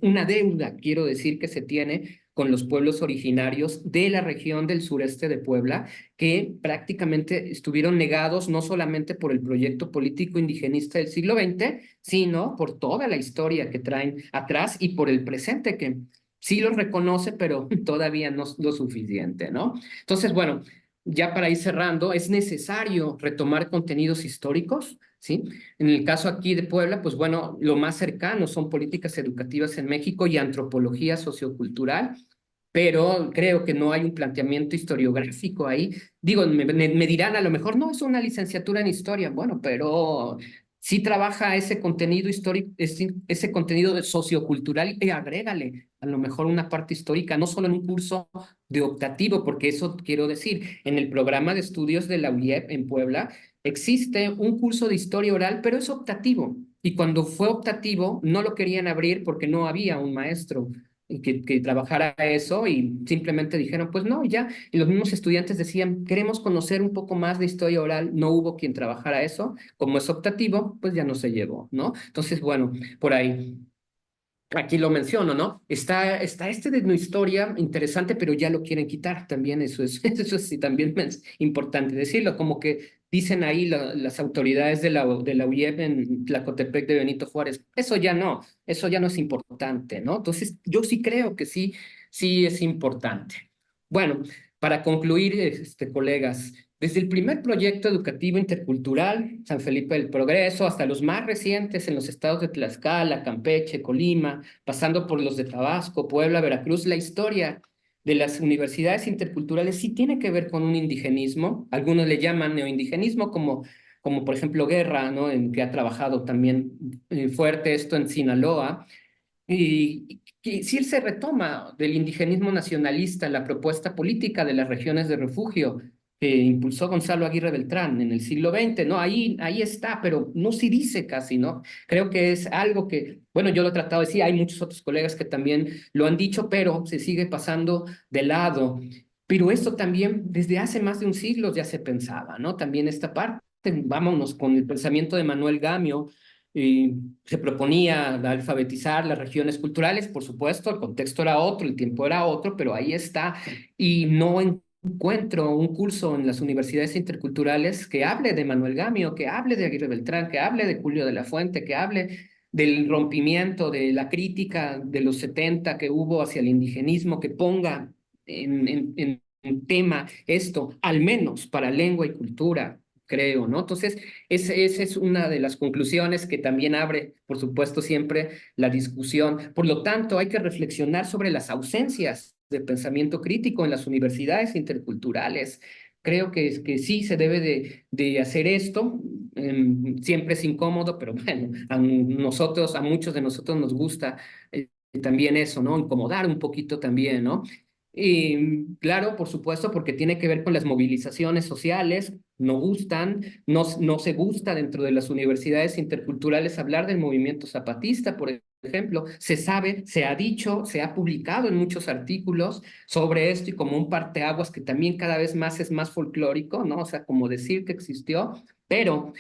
una deuda, quiero decir, que se tiene con los pueblos originarios de la región del sureste de Puebla, que prácticamente estuvieron negados no solamente por el proyecto político indigenista del siglo XX, sino por toda la historia que traen atrás y por el presente que sí los reconoce, pero todavía no es lo suficiente, ¿no? Entonces, bueno, ya para ir cerrando, es necesario retomar contenidos históricos, ¿sí? En el caso aquí de Puebla, pues bueno, lo más cercano son políticas educativas en México y antropología sociocultural, pero creo que no hay un planteamiento historiográfico ahí. Digo, me dirán a lo mejor, no, es una licenciatura en historia, bueno, pero sí trabaja ese contenido histórico, ese contenido de sociocultural y agrégale a lo mejor una parte histórica, no solo en un curso de optativo, porque eso quiero decir, en el programa de estudios de la UIEP en Puebla existe un curso de historia oral, pero es optativo. Y cuando fue optativo, no lo querían abrir porque no había un maestro que trabajara eso y simplemente dijeron, pues no, ya. Y los mismos estudiantes decían, queremos conocer un poco más de historia oral, no hubo quien trabajara eso, como es optativo, pues ya no se llevó, ¿no? Entonces, bueno, por ahí. Aquí lo menciono, ¿no? Está este de no historia interesante, pero ya lo quieren quitar también, eso es, eso sí también es importante decirlo, como que dicen ahí las autoridades de la UIEP en Tlacotepec de Benito Juárez, eso ya no es importante, ¿no? Entonces, yo sí creo que sí, sí es importante. Bueno, para concluir, colegas, desde el primer proyecto educativo intercultural, San Felipe del Progreso, hasta los más recientes en los estados de Tlaxcala, Campeche, Colima, pasando por los de Tabasco, Puebla, Veracruz, la historia de las universidades interculturales sí tiene que ver con un indigenismo. Algunos le llaman neoindigenismo, como por ejemplo Guerra, ¿no? En que ha trabajado también fuerte esto en Sinaloa. Y sí se retoma del indigenismo nacionalista la propuesta política de las regiones de refugio que impulsó Gonzalo Aguirre Beltrán en el siglo XX, ¿no? Ahí está, pero no se dice casi, ¿no? Creo que es algo que, bueno, yo lo he tratado de decir, hay muchos otros colegas que también lo han dicho, pero se sigue pasando de lado. Pero esto también desde hace más de un siglo ya se pensaba, ¿no? También esta parte, vámonos con el pensamiento de Manuel Gamio, y se proponía alfabetizar las regiones culturales, por supuesto, el contexto era otro, el tiempo era otro, pero ahí está. Y no encuentro un curso en las universidades interculturales que hable de Manuel Gamio, que hable de Aguirre Beltrán, que hable de Julio de la Fuente, que hable del rompimiento, de la crítica de los 70 que hubo hacia el indigenismo, que ponga en tema esto, al menos para lengua y cultura, creo, ¿no? Entonces, esa es una de las conclusiones que también abre, por supuesto, siempre la discusión. Por lo tanto, hay que reflexionar sobre las ausencias de pensamiento crítico en las universidades interculturales. Creo que sí se debe de hacer esto. Siempre es incómodo, pero bueno, a muchos de nosotros nos gusta también eso, ¿no? Incomodar un poquito también, ¿no? Y claro, por supuesto, porque tiene que ver con las movilizaciones sociales, no gustan, no se gusta dentro de las universidades interculturales hablar del movimiento zapatista, por ejemplo, se sabe, se ha dicho, se ha publicado en muchos artículos sobre esto y como un parteaguas que también cada vez más es más folclórico, ¿no? O sea, como decir que existió, pero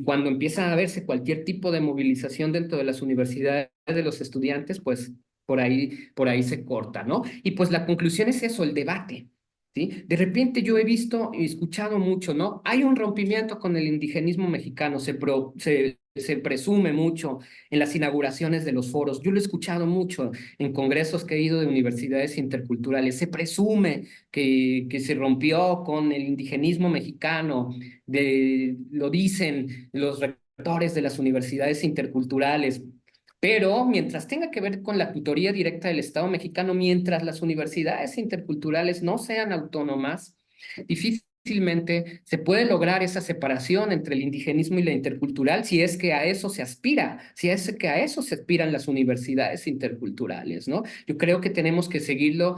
cuando empieza a verse cualquier tipo de movilización dentro de las universidades de los estudiantes, pues por ahí se corta, ¿no? Y pues la conclusión es eso, el debate. ¿Sí? De repente yo he visto y escuchado mucho, ¿no? Hay un rompimiento con el indigenismo mexicano, se presume mucho en las inauguraciones de los foros. Yo lo he escuchado mucho en congresos que he ido de universidades interculturales. Se presume que se rompió con el indigenismo mexicano, lo dicen los rectores de las universidades interculturales. Pero mientras tenga que ver con la tutoría directa del Estado mexicano, mientras las universidades interculturales no sean autónomas, difícilmente se puede lograr esa separación entre el indigenismo y la intercultural si es que a eso se aspira, si es que a eso se aspiran las universidades interculturales, ¿no? Yo creo que tenemos que seguirlo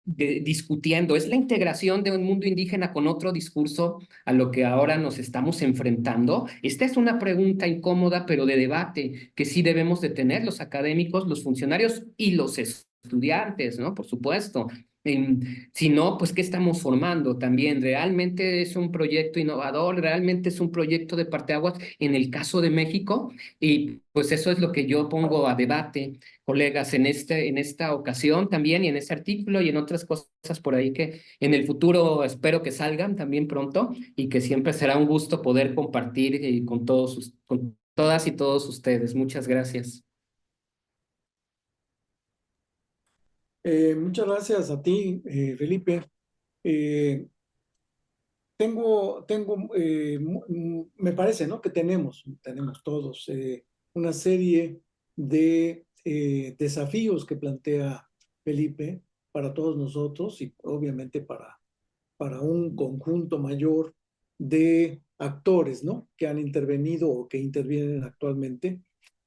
discutiendo. Es la integración de un mundo indígena con otro discurso a lo que ahora nos estamos enfrentando? Esta es una pregunta incómoda, pero de debate que sí debemos de tener los académicos, los funcionarios y los estudiantes, ¿no? Por supuesto. Si no, pues, ¿qué estamos formando también? ¿Realmente es un proyecto innovador? ¿Realmente es un proyecto de parteaguas en el caso de México? Y pues eso es lo que yo pongo a debate, colegas, en esta ocasión también y en este artículo y en otras cosas por ahí que en el futuro espero que salgan también pronto y que siempre será un gusto poder compartir con con todas y todos ustedes. Muchas gracias. Muchas gracias a ti, Felipe. Eh, Me parece, ¿no? Que tenemos todos una serie de desafíos que plantea Felipe para todos nosotros y obviamente para un conjunto mayor de actores, ¿no? Que han intervenido o que intervienen actualmente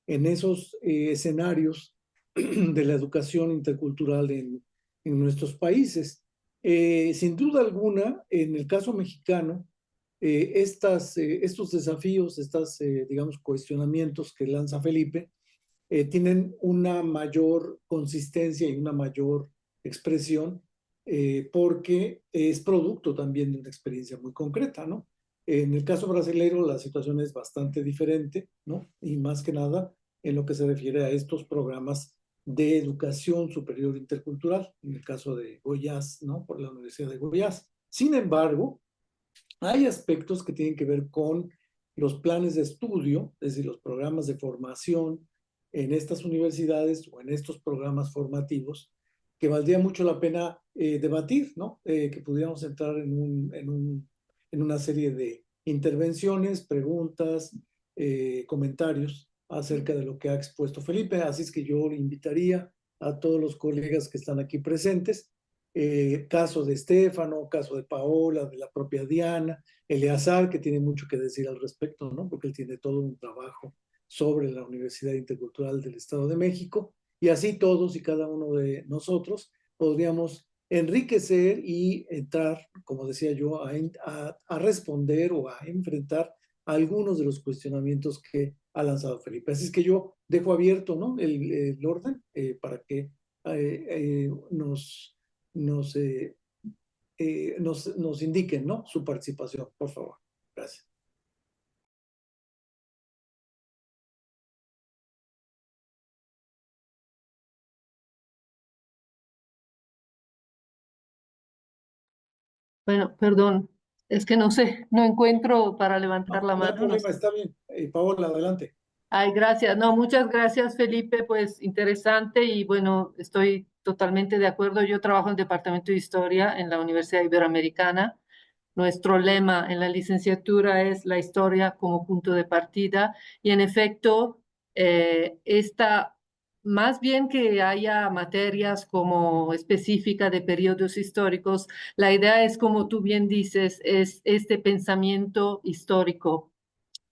en esos escenarios de la educación intercultural en nuestros países. Sin duda alguna, en el caso mexicano, estos desafíos, digamos, cuestionamientos que lanza Felipe, tienen una mayor consistencia y una mayor expresión, porque es producto también de una experiencia muy concreta, ¿no? En el caso brasileño la situación es bastante diferente, ¿no? Y más que nada en lo que se refiere a estos programas de educación superior intercultural, en el caso de Goiás, ¿no? Por la Universidad de Goiás. Sin embargo, hay aspectos que tienen que ver con los planes de estudio, es decir, los programas de formación en estas universidades o en estos programas formativos, que valdría mucho la pena debatir, ¿no? Que pudiéramos entrar en una serie de intervenciones, preguntas, comentarios acerca de lo que ha expuesto Felipe. Así es que yo le invitaría a todos los colegas que están aquí presentes, caso de Estefano, caso de Paola, de la propia Diana, Eleazar, que tiene mucho que decir al respecto, ¿no? Porque él tiene todo un trabajo sobre la Universidad Intercultural del Estado de México, y así todos y cada uno de nosotros podríamos enriquecer y entrar, como decía yo, a responder o a enfrentar algunos de los cuestionamientos que ha lanzado Felipe. Así es que yo dejo abierto, ¿no? el orden para que nos indiquen, ¿no? Su participación, por favor. Gracias. Bueno, perdón, es que no sé, no encuentro para levantar No, la no hay mano. No problema, sé. está bien. Paola, adelante. Ay, gracias. No, muchas gracias, Felipe. Pues interesante y bueno, estoy totalmente de acuerdo. Yo trabajo en el Departamento de Historia en la Universidad Iberoamericana. Nuestro lema en la licenciatura es la historia como punto de partida y en efecto, esta, más bien que haya materias como específica de periodos históricos, la idea es, como tú bien dices, es este pensamiento histórico,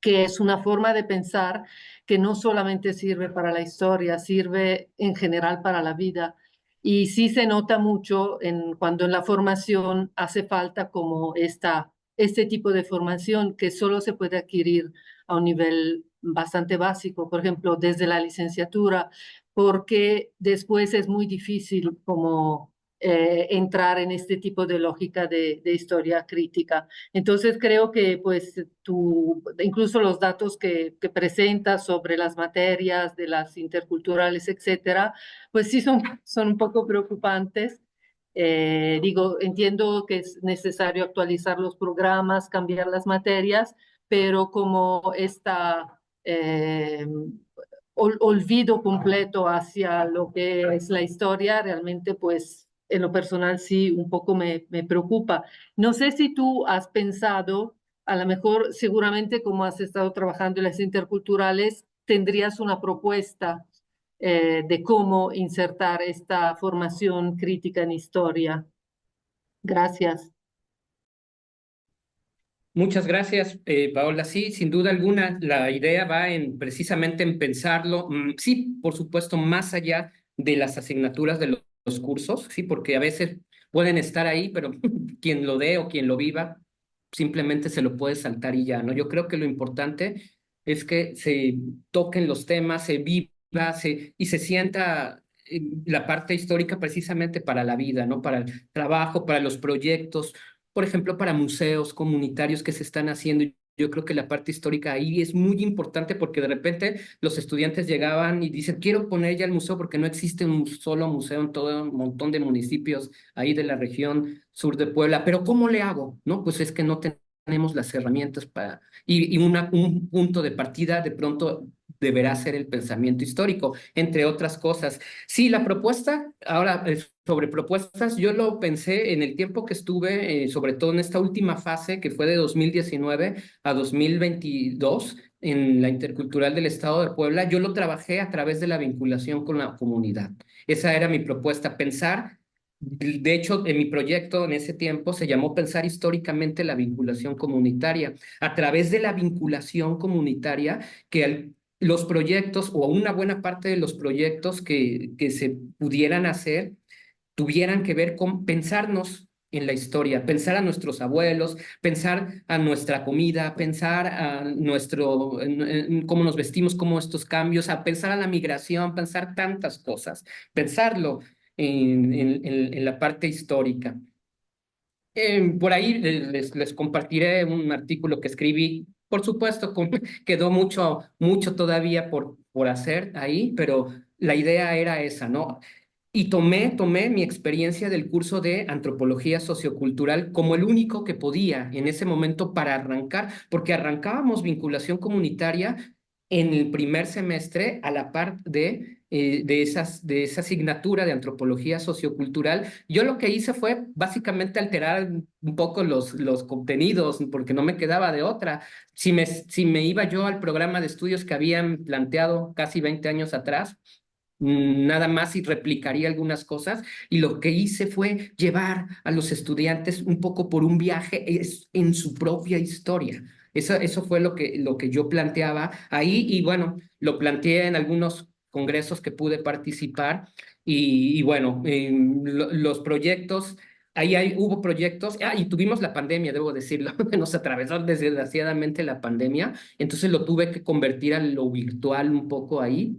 que es una forma de pensar que no solamente sirve para la historia, sirve en general para la vida. Y sí se nota mucho cuando en la formación hace falta como este tipo de formación que solo se puede adquirir a un nivel bastante básico, por ejemplo, desde la licenciatura, porque después es muy difícil como entrar en este tipo de lógica de historia crítica. Entonces creo que pues incluso los datos que presentas sobre las materias de las interculturales, etcétera, pues sí son un poco preocupantes. Digo, entiendo que es necesario actualizar los programas, cambiar las materias, pero como esta olvido completo hacia lo que es la historia, realmente pues en lo personal sí un poco me preocupa. No sé si tú has pensado, a lo mejor seguramente como has estado trabajando en las interculturales, tendrías una propuesta de cómo insertar esta formación crítica en historia. Gracias. Muchas gracias, Paola. Sí, sin duda alguna, la idea va precisamente en pensarlo, sí, por supuesto, más allá de las asignaturas de los cursos, sí, porque a veces pueden estar ahí, pero quien lo dé o quien lo viva, simplemente se lo puede saltar y ya, ¿no? Yo creo que lo importante es que se toquen los temas, se viva, y se sienta la parte histórica precisamente para la vida, ¿no? Para el trabajo, para los proyectos, por ejemplo, para museos comunitarios que se están haciendo. Yo creo que la parte histórica ahí es muy importante porque de repente los estudiantes llegaban y dicen, quiero poner ya el museo porque no existe un solo museo en todo un montón de municipios ahí de la región sur de Puebla, pero ¿cómo le hago? No, pues es que no tenemos las herramientas para, un punto de partida de pronto deberá ser el pensamiento histórico, entre otras cosas. Sí, la propuesta, ahora sobre propuestas, yo lo pensé en el tiempo que estuve, sobre todo en esta última fase que fue de 2019 a 2022, en la Intercultural del Estado de Puebla, yo lo trabajé a través de la vinculación con la comunidad. Esa era mi propuesta, pensar. De hecho, en mi proyecto en ese tiempo se llamó Pensar históricamente la vinculación comunitaria. A través de la vinculación comunitaria, los proyectos o una buena parte de los proyectos que se pudieran hacer tuvieran que ver con pensarnos en la historia, pensar a nuestros abuelos, pensar a nuestra comida, pensar a en cómo nos vestimos, cómo estos cambios, a pensar a la migración, pensar tantas cosas, pensarlo en la parte histórica. Por ahí les compartiré un artículo que escribí. Por supuesto, quedó mucho todavía por hacer ahí, pero la idea era esa, ¿no? Y tomé mi experiencia del curso de antropología sociocultural como el único que podía en ese momento para arrancar, porque arrancábamos vinculación comunitaria en el primer semestre a la par de esa asignatura de antropología sociocultural. Yo lo que hice fue básicamente alterar un poco los contenidos, porque no me quedaba de otra. Si me iba yo al programa de estudios que habían planteado casi 20 años atrás, nada más y replicaría algunas cosas, y lo que hice fue llevar a los estudiantes un poco por un viaje en su propia historia. Eso fue lo que yo planteaba ahí, y bueno, lo planteé en algunos congresos que pude participar, y bueno, los proyectos, hubo proyectos, y tuvimos la pandemia, debo decirlo, nos atravesó desgraciadamente la pandemia, entonces lo tuve que convertir a lo virtual un poco ahí.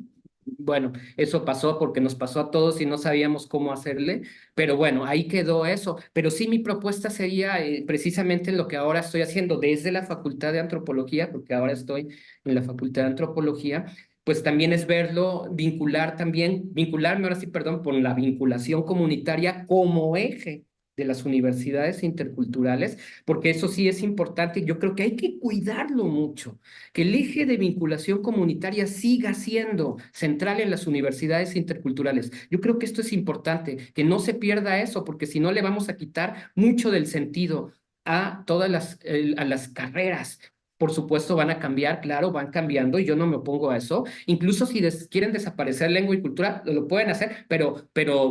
Bueno, eso pasó porque nos pasó a todos y no sabíamos cómo hacerle, pero bueno, ahí quedó eso. Pero sí, mi propuesta sería precisamente lo que ahora estoy haciendo desde la Facultad de Antropología, porque ahora estoy en la Facultad de Antropología, pues también es verlo, vincularme ahora sí, perdón, con la vinculación comunitaria como eje de las universidades interculturales, porque eso sí es importante. Yo creo que hay que cuidarlo mucho, que el eje de vinculación comunitaria siga siendo central en las universidades interculturales. Yo creo que esto es importante, que no se pierda eso, porque si no le vamos a quitar mucho del sentido a todas a las carreras. Por supuesto van a cambiar, claro, van cambiando y yo no me opongo a eso. Incluso si quieren desaparecer lengua y cultura, lo pueden hacer, pero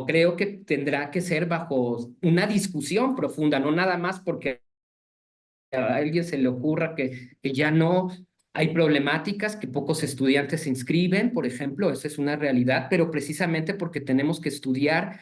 creo que tendrá que ser bajo una discusión profunda, no nada más porque a alguien se le ocurra que ya no hay problemáticas, que pocos estudiantes se inscriben, por ejemplo, esa es una realidad, pero precisamente porque tenemos que estudiar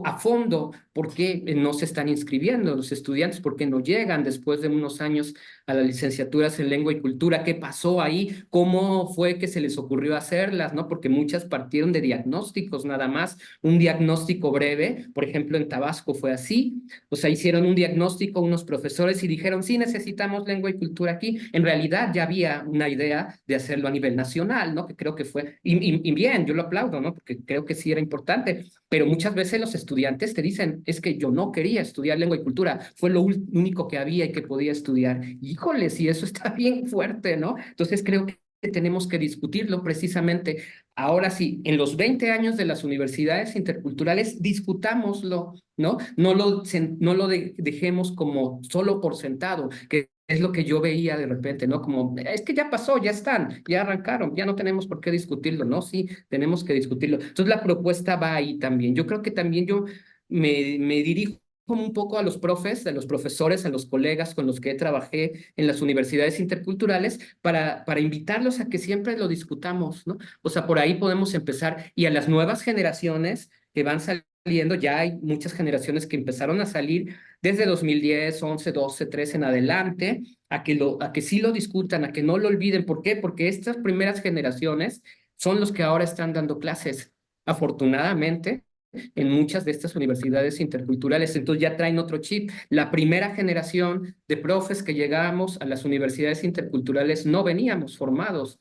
a fondo por qué no se están inscribiendo los estudiantes, por qué no llegan después de unos años a las licenciaturas en lengua y cultura, qué pasó ahí, cómo fue que se les ocurrió hacerlas, ¿no? Porque muchas partieron de diagnósticos nada más, un diagnóstico breve, por ejemplo, en Tabasco fue así. O sea, hicieron un diagnóstico unos profesores y dijeron, sí, necesitamos lengua y cultura aquí. En realidad ya había una idea de hacerlo a nivel nacional, ¿no? Que creo que fue, y bien, yo lo aplaudo, ¿no? Porque creo que sí era importante, pero muchas veces los estudiantes te dicen, es que yo no quería estudiar lengua y cultura, fue lo único que había y que podía estudiar. Híjole, si eso está bien fuerte, ¿no? Entonces creo que tenemos que discutirlo precisamente. Ahora sí, en los 20 años de las universidades interculturales, discutámoslo, ¿no? No lo dejemos como solo por sentado, que es lo que yo veía de repente, ¿no? Como, es que ya pasó, ya están, ya arrancaron, ya no tenemos por qué discutirlo, ¿no? Sí, tenemos que discutirlo. Entonces la propuesta va ahí también. Yo creo que también yo me dirijo como un poco a los profes, a los profesores, a los colegas con los que trabajé en las universidades interculturales para invitarlos a que siempre lo discutamos, ¿no? O sea, por ahí podemos empezar, y a las nuevas generaciones que van saliendo, ya hay muchas generaciones que empezaron a salir desde 2010, 11, 12, 13 en adelante, a que sí lo discutan, a que no lo olviden. ¿Por qué? Porque estas primeras generaciones son los que ahora están dando clases, afortunadamente en muchas de estas universidades interculturales, entonces ya traen otro chip. La primera generación de profes que llegamos a las universidades interculturales no veníamos formados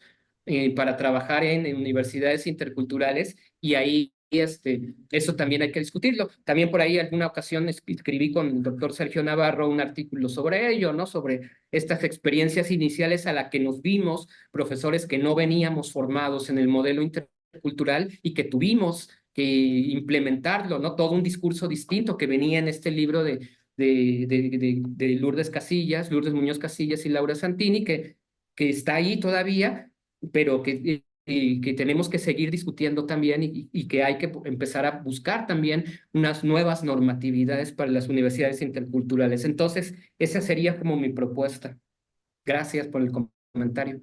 para trabajar en universidades interculturales, y ahí eso también hay que discutirlo. También por ahí alguna ocasión escribí con el doctor Sergio Navarro un artículo sobre ello, ¿no? Sobre estas experiencias iniciales a las que nos vimos, profesores que no veníamos formados en el modelo intercultural y que tuvimos que implementarlo, ¿no? Todo un discurso distinto que venía en este libro de Lourdes Muñoz Casillas y Laura Santini, que está ahí todavía, pero que tenemos que seguir discutiendo también y que hay que empezar a buscar también unas nuevas normatividades para las universidades interculturales. Entonces, esa sería como mi propuesta. Gracias por el comentario.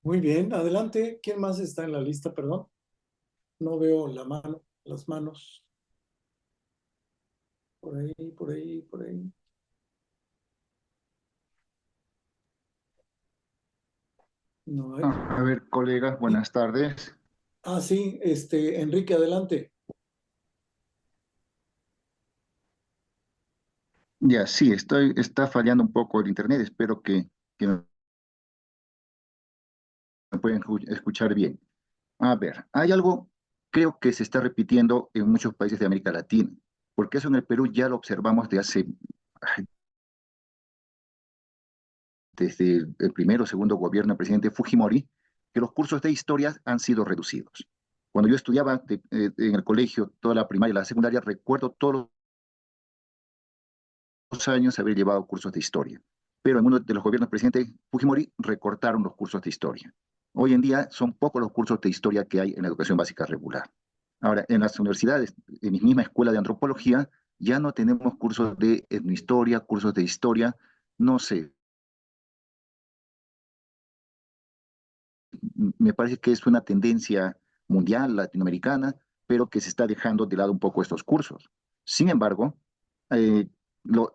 Muy bien, adelante. ¿Quién más está en la lista? Perdón. No veo las manos. Por ahí, por ahí, por ahí. No hay. A ver, colegas, buenas tardes. Sí, Enrique, adelante. Ya, sí, está fallando un poco el internet. Espero que me pueden escuchar bien. A ver, hay algo, creo que se está repitiendo en muchos países de América Latina, porque eso en el Perú ya lo observamos desde el primero o segundo gobierno del presidente Fujimori, que los cursos de historia han sido reducidos. Cuando yo estudiaba en el colegio, toda la primaria y la secundaria, recuerdo todos los años haber llevado cursos de historia. Pero en uno de los gobiernos del presidente Fujimori recortaron los cursos de historia. Hoy en día son pocos los cursos de historia que hay en la educación básica regular. Ahora, en las universidades, en mi misma escuela de antropología, ya no tenemos cursos de etnohistoria, cursos de historia, no sé. Me parece que es una tendencia mundial, latinoamericana, pero que se está dejando de lado un poco estos cursos. Sin embargo, eh, lo,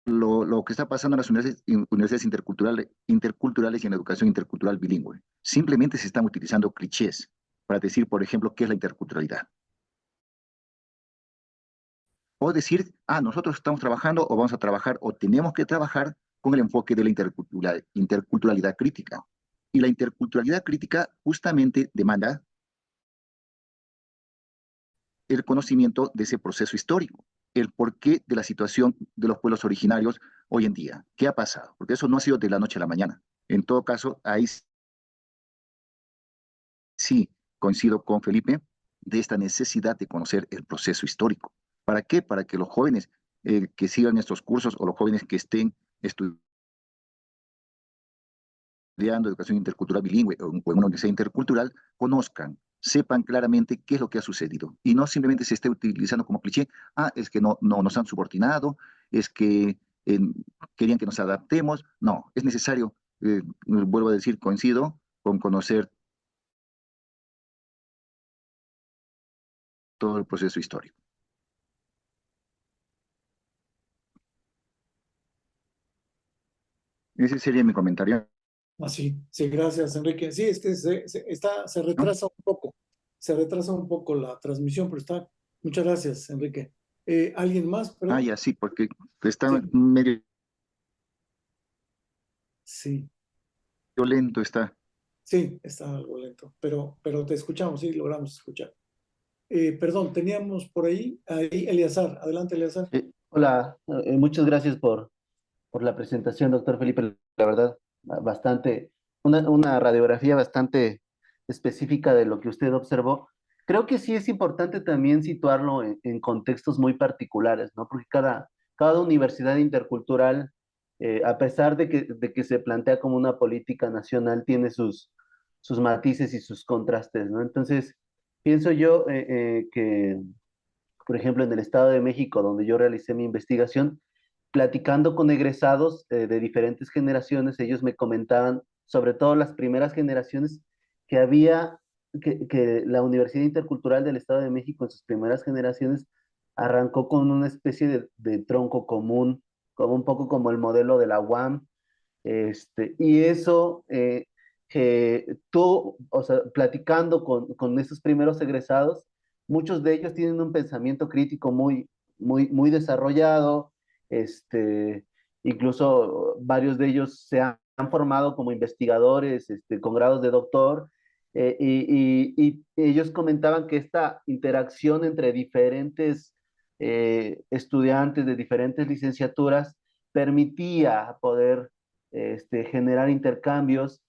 lo que está pasando en las universidades interculturales y en la educación intercultural bilingüe. Simplemente se están utilizando clichés para decir, por ejemplo, qué es la interculturalidad. O decir, nosotros estamos trabajando o vamos a trabajar o tenemos que trabajar con el enfoque de la interculturalidad crítica. Y la interculturalidad crítica justamente demanda el conocimiento de ese proceso histórico, el porqué de la situación de los pueblos originarios hoy en día. ¿Qué ha pasado? Porque eso no ha sido de la noche a la mañana. En todo caso, ahí sí coincido con Felipe de esta necesidad de conocer el proceso histórico. ¿Para qué? Para que los jóvenes que sigan estos cursos o los jóvenes que estén estudiando educación intercultural bilingüe o en una universidad intercultural conozcan, sepan claramente qué es lo que ha sucedido y no simplemente se esté utilizando como cliché, es que no nos han subordinado, es que querían que nos adaptemos. No, es necesario, vuelvo a decir, coincido con conocer todo el proceso histórico. Ese sería mi comentario. Sí, gracias, Enrique. Sí, es que se ¿No? retrasa un poco. Se retrasa un poco la transmisión, pero está. Muchas gracias, Enrique. ¿Alguien más? Perdón. Ya sí, porque está Sí, medio sí, lento, está. sí, está algo lento, pero te escuchamos, sí, logramos escuchar. Perdón, teníamos por ahí Eleazar. Adelante, Eleazar. Hola, muchas gracias por la presentación, doctor Felipe. La verdad, una radiografía bastante específica de lo que usted observó. Creo que sí es importante también situarlo en contextos muy particulares, ¿no? Porque cada universidad intercultural, a pesar de que se plantea como una política nacional, tiene sus matices y sus contrastes, ¿no? Entonces, pienso yo que por ejemplo, en el Estado de México, donde yo realicé mi investigación, platicando con egresados de diferentes generaciones, ellos me comentaban, sobre todo las primeras generaciones, que la Universidad Intercultural del Estado de México en sus primeras generaciones arrancó con una especie de tronco común, como un poco como el modelo de la UAM, y eso, que tú, o sea, platicando con esos primeros egresados, muchos de ellos tienen un pensamiento crítico muy desarrollado, incluso varios de ellos se han han formado como investigadores con grados de doctor, y ellos comentaban que esta interacción entre diferentes estudiantes de diferentes licenciaturas permitía poder generar intercambios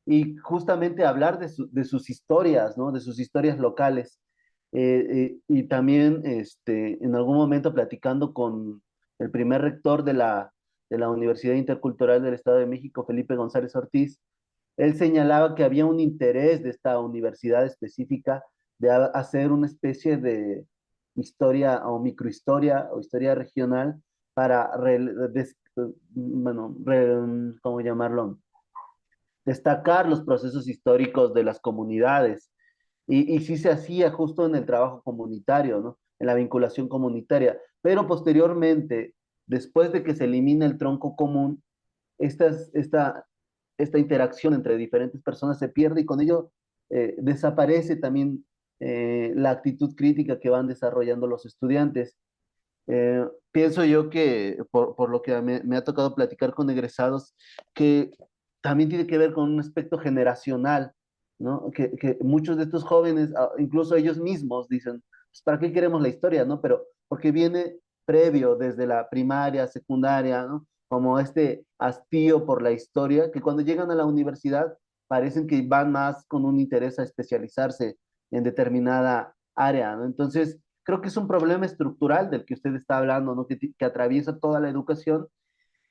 y justamente hablar de sus historias, ¿no? De sus historias locales. Y también en algún momento platicando con el primer rector de la Universidad Intercultural del Estado de México, Felipe González Ortiz, él señalaba que había un interés de esta universidad específica de hacer una especie de historia o microhistoria o historia regional para, bueno, ¿cómo llamarlo? Destacar los procesos históricos de las comunidades. Y sí se hacía justo en el trabajo comunitario, ¿no? En la vinculación comunitaria. Pero posteriormente, después de que se elimina el tronco común, esta interacción entre diferentes personas se pierde y con ello desaparece también la actitud crítica que van desarrollando los estudiantes. Pienso yo que, por lo que me ha tocado platicar con egresados, que también tiene que ver con un aspecto generacional, ¿no? Que muchos de estos jóvenes, incluso ellos mismos, dicen, pues, ¿para qué queremos la historia, no? Pero porque viene previo desde la primaria, secundaria, ¿no? Como este hastío por la historia, que cuando llegan a la universidad parecen que van más con un interés a especializarse en determinada área, ¿no? Entonces, creo que es un problema estructural del que usted está hablando, ¿no? Que atraviesa toda la educación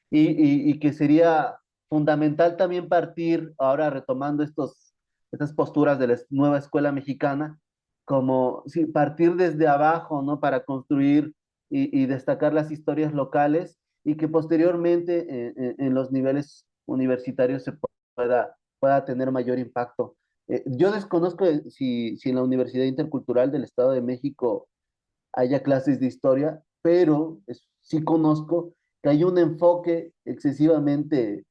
y que sería fundamental también partir, ahora retomando estas posturas de la nueva escuela mexicana, como sí, partir desde abajo, ¿no? Para construir y destacar las historias locales y que posteriormente en los niveles universitarios se pueda tener mayor impacto. Yo desconozco si en la Universidad Intercultural del Estado de México haya clases de historia, pero sí conozco que hay un enfoque excesivamente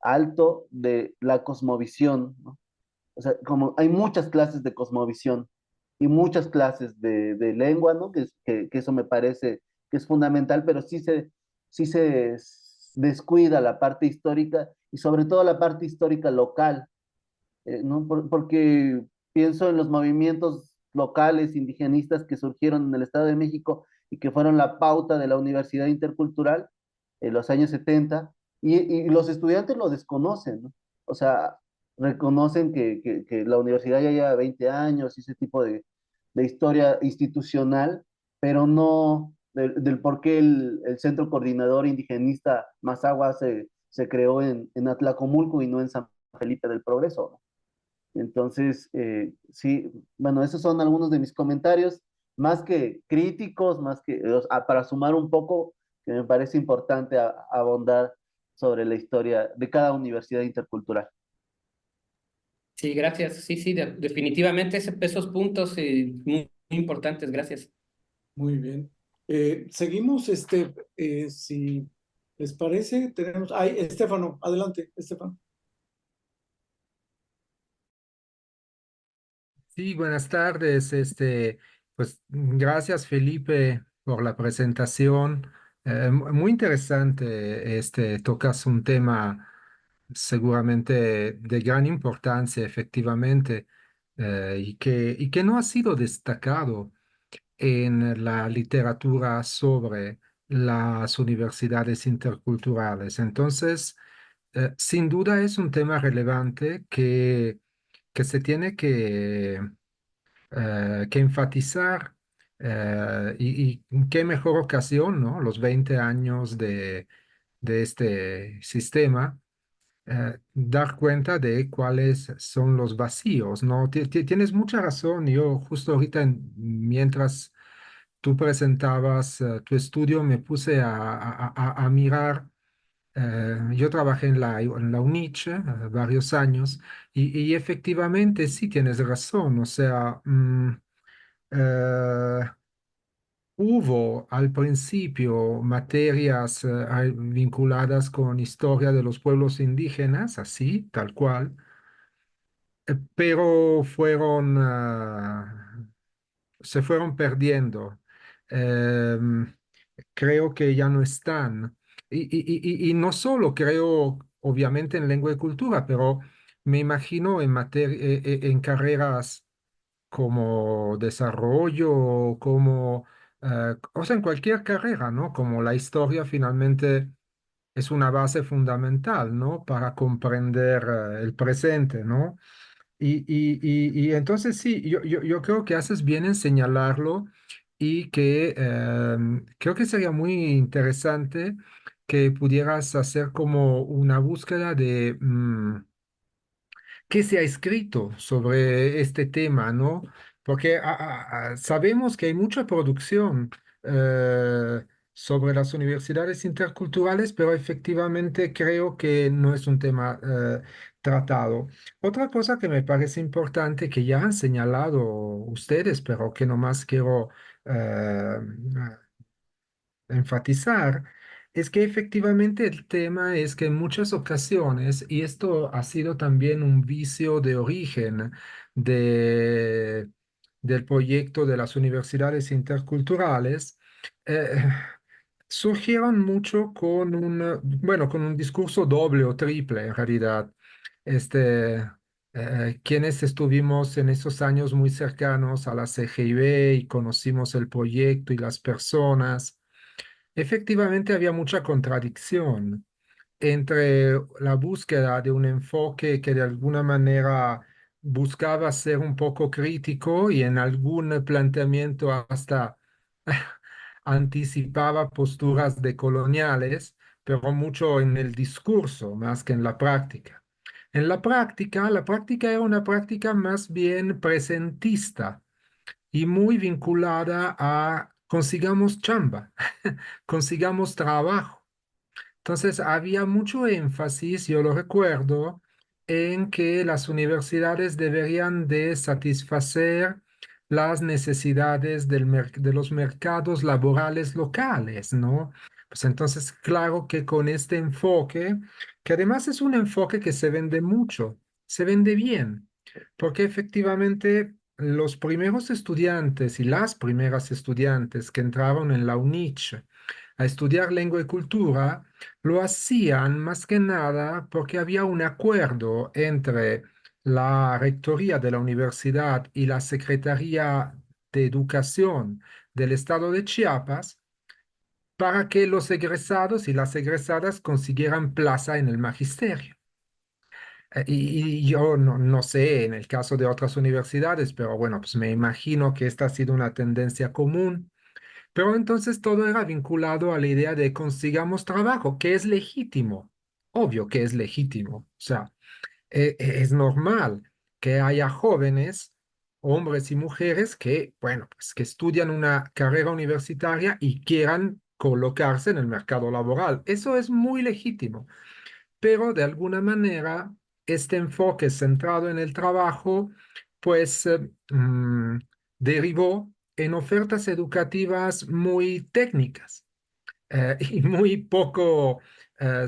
alto de la cosmovisión, ¿no? O sea, como hay muchas clases de cosmovisión y muchas clases de lengua, ¿no? Que eso me parece que es fundamental, pero sí se descuida la parte histórica y sobre todo la parte histórica local, ¿no? Porque pienso en los movimientos locales indigenistas que surgieron en el Estado de México y que fueron la pauta de la Universidad Intercultural en los años 70, y los estudiantes lo desconocen, ¿no? O sea, reconocen que la universidad ya lleva 20 años y ese tipo de historia institucional, pero no del por qué el Centro Coordinador Indigenista Mazahua se creó en Atlacomulco y no en San Felipe del Progreso, ¿no? Entonces, sí, bueno, esos son algunos de mis comentarios, más que críticos, más que para sumar un poco, que me parece importante abondar sobre la historia de cada universidad intercultural. Sí, gracias. Sí, sí, definitivamente esos puntos muy, muy importantes. Gracias. Muy bien. Seguimos, si les parece, tenemos, ay, Estefano, adelante, Estefano. Sí, buenas tardes. Pues gracias Felipe por la presentación. Muy interesante. Tocas un tema seguramente de gran importancia, efectivamente, y que no ha sido destacado en la literatura sobre las universidades interculturales. Entonces, sin duda es un tema relevante que se tiene que enfatizar, y qué mejor ocasión, ¿no? Los 20 años de este sistema, dar cuenta de cuáles son los vacíos, ¿no? Tienes mucha razón. Yo justo ahorita, mientras tú presentabas tu estudio, me puse a mirar. Yo trabajé en la UNICH varios años y efectivamente sí tienes razón. O sea, eh, hubo al principio materias vinculadas con historia de los pueblos indígenas, así, tal cual, pero se fueron perdiendo. Em, Creo que ya no están. Y no solo creo obviamente en lengua y cultura, pero me imagino en carreras como desarrollo, como, o sea, en cualquier carrera, ¿no? Como la historia finalmente es una base fundamental, ¿no? Para comprender el presente, ¿no? Y entonces sí, yo creo que haces bien en señalarlo y que creo que sería muy interesante que pudieras hacer como una búsqueda de qué se ha escrito sobre este tema, ¿no? Porque sabemos que hay mucha producción eh, sobre las universidades interculturales, pero efectivamente creo que no es un tema tratado. Otra cosa que me parece importante que ya han señalado ustedes, pero que nomás quiero eh, enfatizar es que efectivamente el tema es que en muchas ocasiones, y esto ha sido también un vicio de origen de, del proyecto de las universidades interculturales, eh, surgieron mucho con bueno, con un discurso doble o triple en realidad. Este, quienes estuvimos en esos años muy cercanos a la CGIB y conocimos el proyecto y las personas. Efectivamente, había mucha contradicción entre la búsqueda de un enfoque que de alguna manera buscaba ser un poco crítico y en algún planteamiento hasta anticipaba posturas decoloniales, pero mucho en el discurso más que en la práctica. En la práctica era una práctica más bien presentista y muy vinculada a consigamos chamba, consigamos trabajo. Entonces había mucho énfasis, yo lo recuerdo, en que las universidades deberían de satisfacer las necesidades de los mercados laborales locales, ¿no? Pues entonces, claro que con este enfoque, que además es un enfoque que se vende mucho, se vende bien, porque efectivamente los primeros estudiantes y las primeras estudiantes que entraron en la UNICH a estudiar lengua y cultura, lo hacían más que nada porque había un acuerdo entre la rectoría de la universidad y la Secretaría de Educación del estado de Chiapas para que los egresados y las egresadas consiguieran plaza en el magisterio. Y yo no sé en el caso de otras universidades, pero bueno, pues me imagino que esta ha sido una tendencia común. Pero entonces todo era vinculado a la idea de consigamos trabajo, que es legítimo, obvio que es legítimo. O sea, es normal que haya jóvenes, hombres y mujeres que, bueno, pues que estudian una carrera universitaria y quieran colocarse en el mercado laboral. Eso es muy legítimo, pero de alguna manera este enfoque centrado en el trabajo, pues derivó en ofertas educativas muy técnicas y muy poco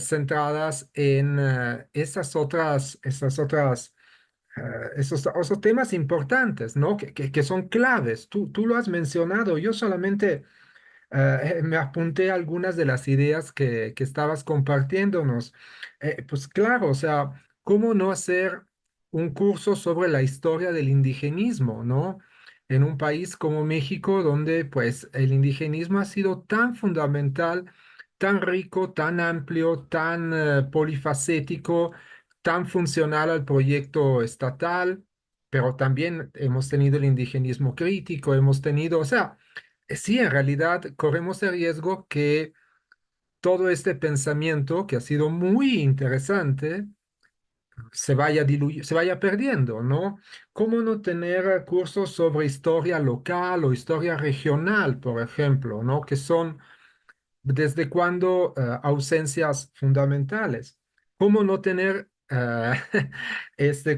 centradas en esos temas importantes, ¿no? Que son claves. Tú lo has mencionado, yo solamente me apunté algunas de las ideas que estabas compartiéndonos. Pues claro, o sea, ¿cómo no hacer un curso sobre la historia del indigenismo, ¿no? En un país como México, donde pues el indigenismo ha sido tan fundamental, tan rico, tan amplio, tan polifacético, tan funcional al proyecto estatal, pero también hemos tenido el indigenismo crítico, hemos tenido, o sea, sí, en realidad corremos el riesgo que todo este pensamiento, que ha sido muy interesante, se vaya perdiendo, ¿no? ¿Cómo no tener cursos sobre historia local o historia regional, por ejemplo, ¿no? Que son desde cuándo ausencias fundamentales. ¿Cómo no tener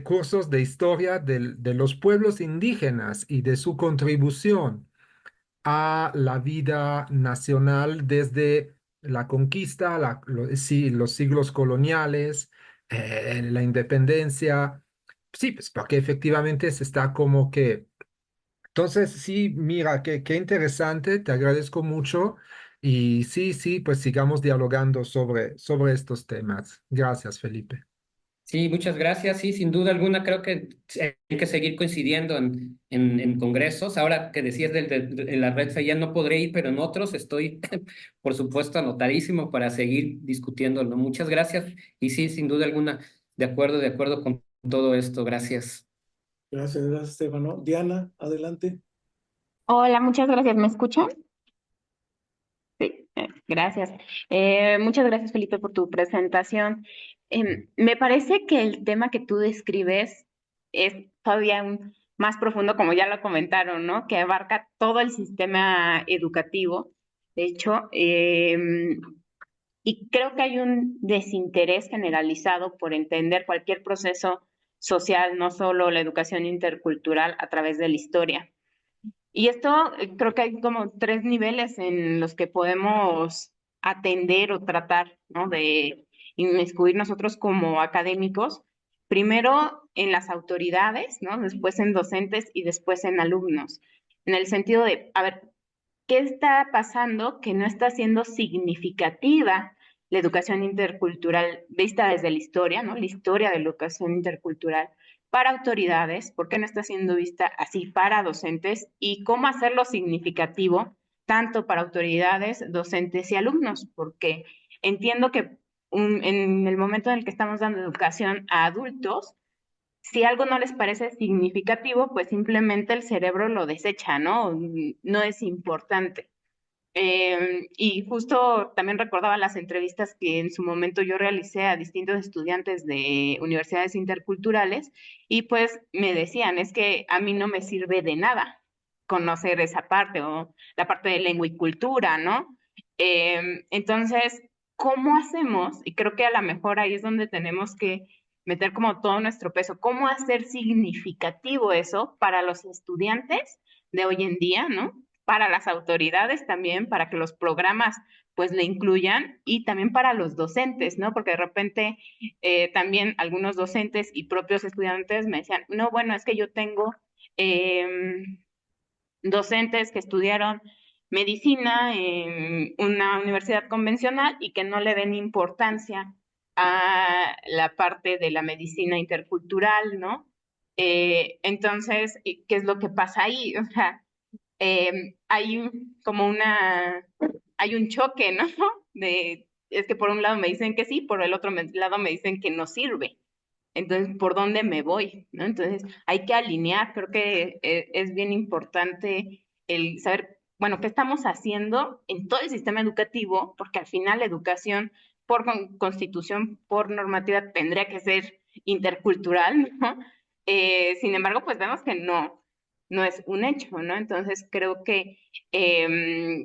cursos de historia de los pueblos indígenas y de su contribución a la vida nacional desde la conquista, sí, los siglos coloniales, la independencia? Sí, pues porque efectivamente se está como que entonces, sí, mira, qué interesante, te agradezco mucho Y sí, pues sigamos dialogando sobre estos temas. Gracias, Felipe. Sí, muchas gracias. Sí, sin duda alguna, creo que hay que seguir coincidiendo en congresos. Ahora que decías de la red FEIA, no podré ir, pero en otros estoy, por supuesto, anotadísimo para seguir discutiéndolo. Muchas gracias. Y sí, sin duda alguna, de acuerdo con todo esto. Gracias. Gracias, Estefano. Diana, adelante. Hola, muchas gracias. ¿Me escuchan? Sí, gracias. Muchas gracias, Felipe, por tu presentación. Me parece que el tema que tú describes es todavía más profundo, como ya lo comentaron, ¿no? Que abarca todo el sistema educativo. De hecho, y creo que hay un desinterés generalizado por entender cualquier proceso social, no solo la educación intercultural a través de la historia. Y esto creo que hay como tres niveles en los que podemos atender o tratar, ¿no? De inmiscuir nosotros como académicos. Primero en las autoridades, ¿no? Después en docentes y después en alumnos. En el sentido de, a ver, ¿qué está pasando que no está siendo significativa la educación intercultural vista desde la historia, ¿no? La historia de la educación intercultural para autoridades, ¿por qué no está siendo vista así para docentes? Y cómo hacerlo significativo tanto para autoridades, docentes y alumnos, porque entiendo que en el momento en el que estamos dando educación a adultos, si algo no les parece significativo, pues simplemente el cerebro lo desecha, ¿no? No es importante. Y justo también recordaba las entrevistas que en su momento yo realicé a distintos estudiantes de universidades interculturales y pues me decían, es que a mí no me sirve de nada conocer esa parte o la parte de lengua y cultura, ¿no? Entonces, ¿cómo hacemos? Y creo que a lo mejor ahí es donde tenemos que meter como todo nuestro peso, ¿cómo hacer significativo eso para los estudiantes de hoy en día, ¿no? Para las autoridades también, para que los programas pues le incluyan y también para los docentes, ¿no? Porque de repente también algunos docentes y propios estudiantes me decían, no, bueno, es que yo tengo docentes que estudiaron medicina en una universidad convencional y que no le den importancia a la parte de la medicina intercultural, ¿no? Entonces, ¿qué es lo que pasa ahí? O sea, hay como hay un choque, ¿no? Es que por un lado me dicen que sí, por el otro lado me dicen que no sirve. Entonces, ¿por dónde me voy? ¿No? Entonces, hay que alinear, creo que es bien importante el saber, bueno, qué estamos haciendo en todo el sistema educativo, porque al final la educación por constitución, por normativa, tendría que ser intercultural, ¿no? Sin embargo, pues vemos que no es un hecho, ¿no? Entonces, creo que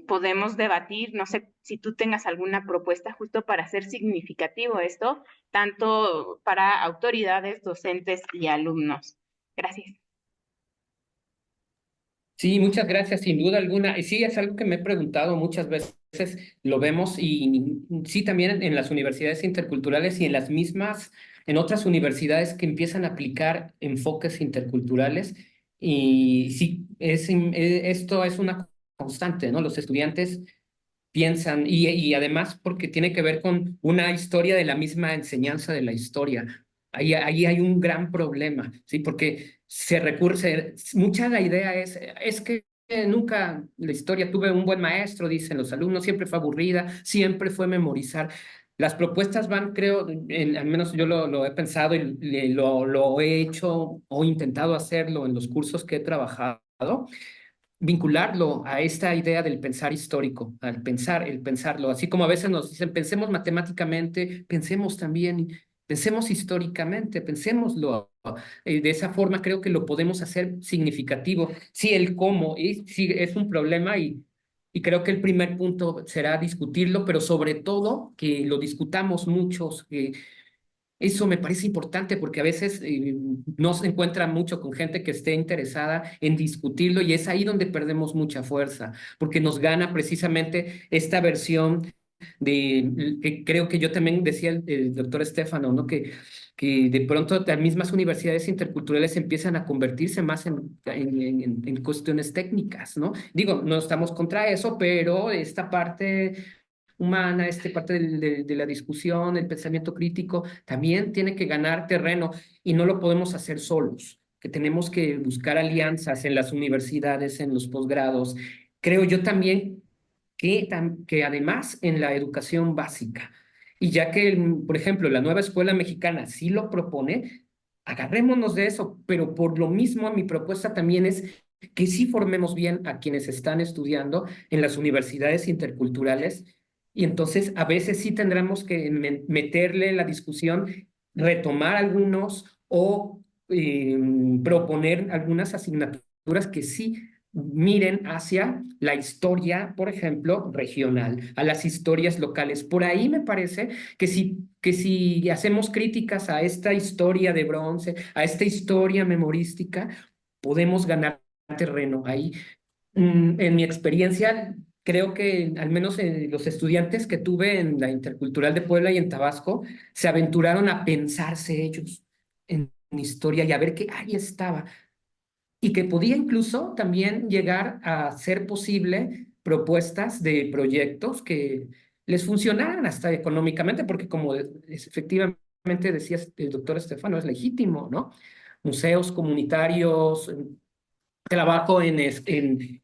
podemos debatir, no sé si tú tengas alguna propuesta justo para hacer significativo esto, tanto para autoridades, docentes y alumnos. Gracias. Sí, muchas gracias, sin duda alguna. Y sí, es algo que me he preguntado muchas veces, lo vemos y sí, también en las universidades interculturales y en las mismas, en otras universidades que empiezan a aplicar enfoques interculturales. Y sí, esto es una constante, ¿no? Los estudiantes piensan, y además porque tiene que ver con una historia de la misma enseñanza de la historia. Ahí hay un gran problema, ¿sí? Porque mucha la idea es que nunca la historia tuve un buen maestro, dicen los alumnos, siempre fue aburrida, siempre fue memorizar. Las propuestas van, creo, al menos yo lo he pensado y lo he hecho o intentado hacerlo en los cursos que he trabajado, vincularlo a esta idea del pensar histórico, al pensar, el pensarlo, así como a veces nos dicen, pensemos matemáticamente, pensemos también, pensemos históricamente, pensémoslo. De esa forma creo que lo podemos hacer significativo. Sí, el cómo, sí, es un problema y creo que el primer punto será discutirlo, pero sobre todo que lo discutamos muchos, eso me parece importante porque a veces no se encuentra mucho con gente que esté interesada en discutirlo y es ahí donde perdemos mucha fuerza, porque nos gana precisamente esta versión que creo que yo también decía el doctor Estefano, ¿no? Que que de pronto las mismas universidades interculturales empiezan a convertirse más en cuestiones técnicas, ¿no? Digo, no estamos contra eso, pero esta parte humana, esta parte de la discusión, el pensamiento crítico, también tiene que ganar terreno y no lo podemos hacer solos, que tenemos que buscar alianzas en las universidades, en los posgrados. Creo yo también que además en la educación básica, y ya que, por ejemplo, la nueva escuela mexicana sí lo propone, agarrémonos de eso, pero por lo mismo mi propuesta también es que sí formemos bien a quienes están estudiando en las universidades interculturales y entonces a veces sí tendremos que meterle la discusión, retomar algunos o proponer algunas asignaturas que sí miren hacia la historia, por ejemplo, regional, a las historias locales. Por ahí me parece que si hacemos críticas a esta historia de bronce, a esta historia memorística, podemos ganar terreno ahí. En mi experiencia, creo que al menos los estudiantes que tuve en la Intercultural de Puebla y en Tabasco se aventuraron a pensarse ellos en historia y a ver qué ahí estaba y que podía incluso también llegar a ser posible propuestas de proyectos que les funcionaran hasta económicamente, porque como efectivamente decía el doctor Estefano, es legítimo, ¿no? Museos comunitarios, trabajo en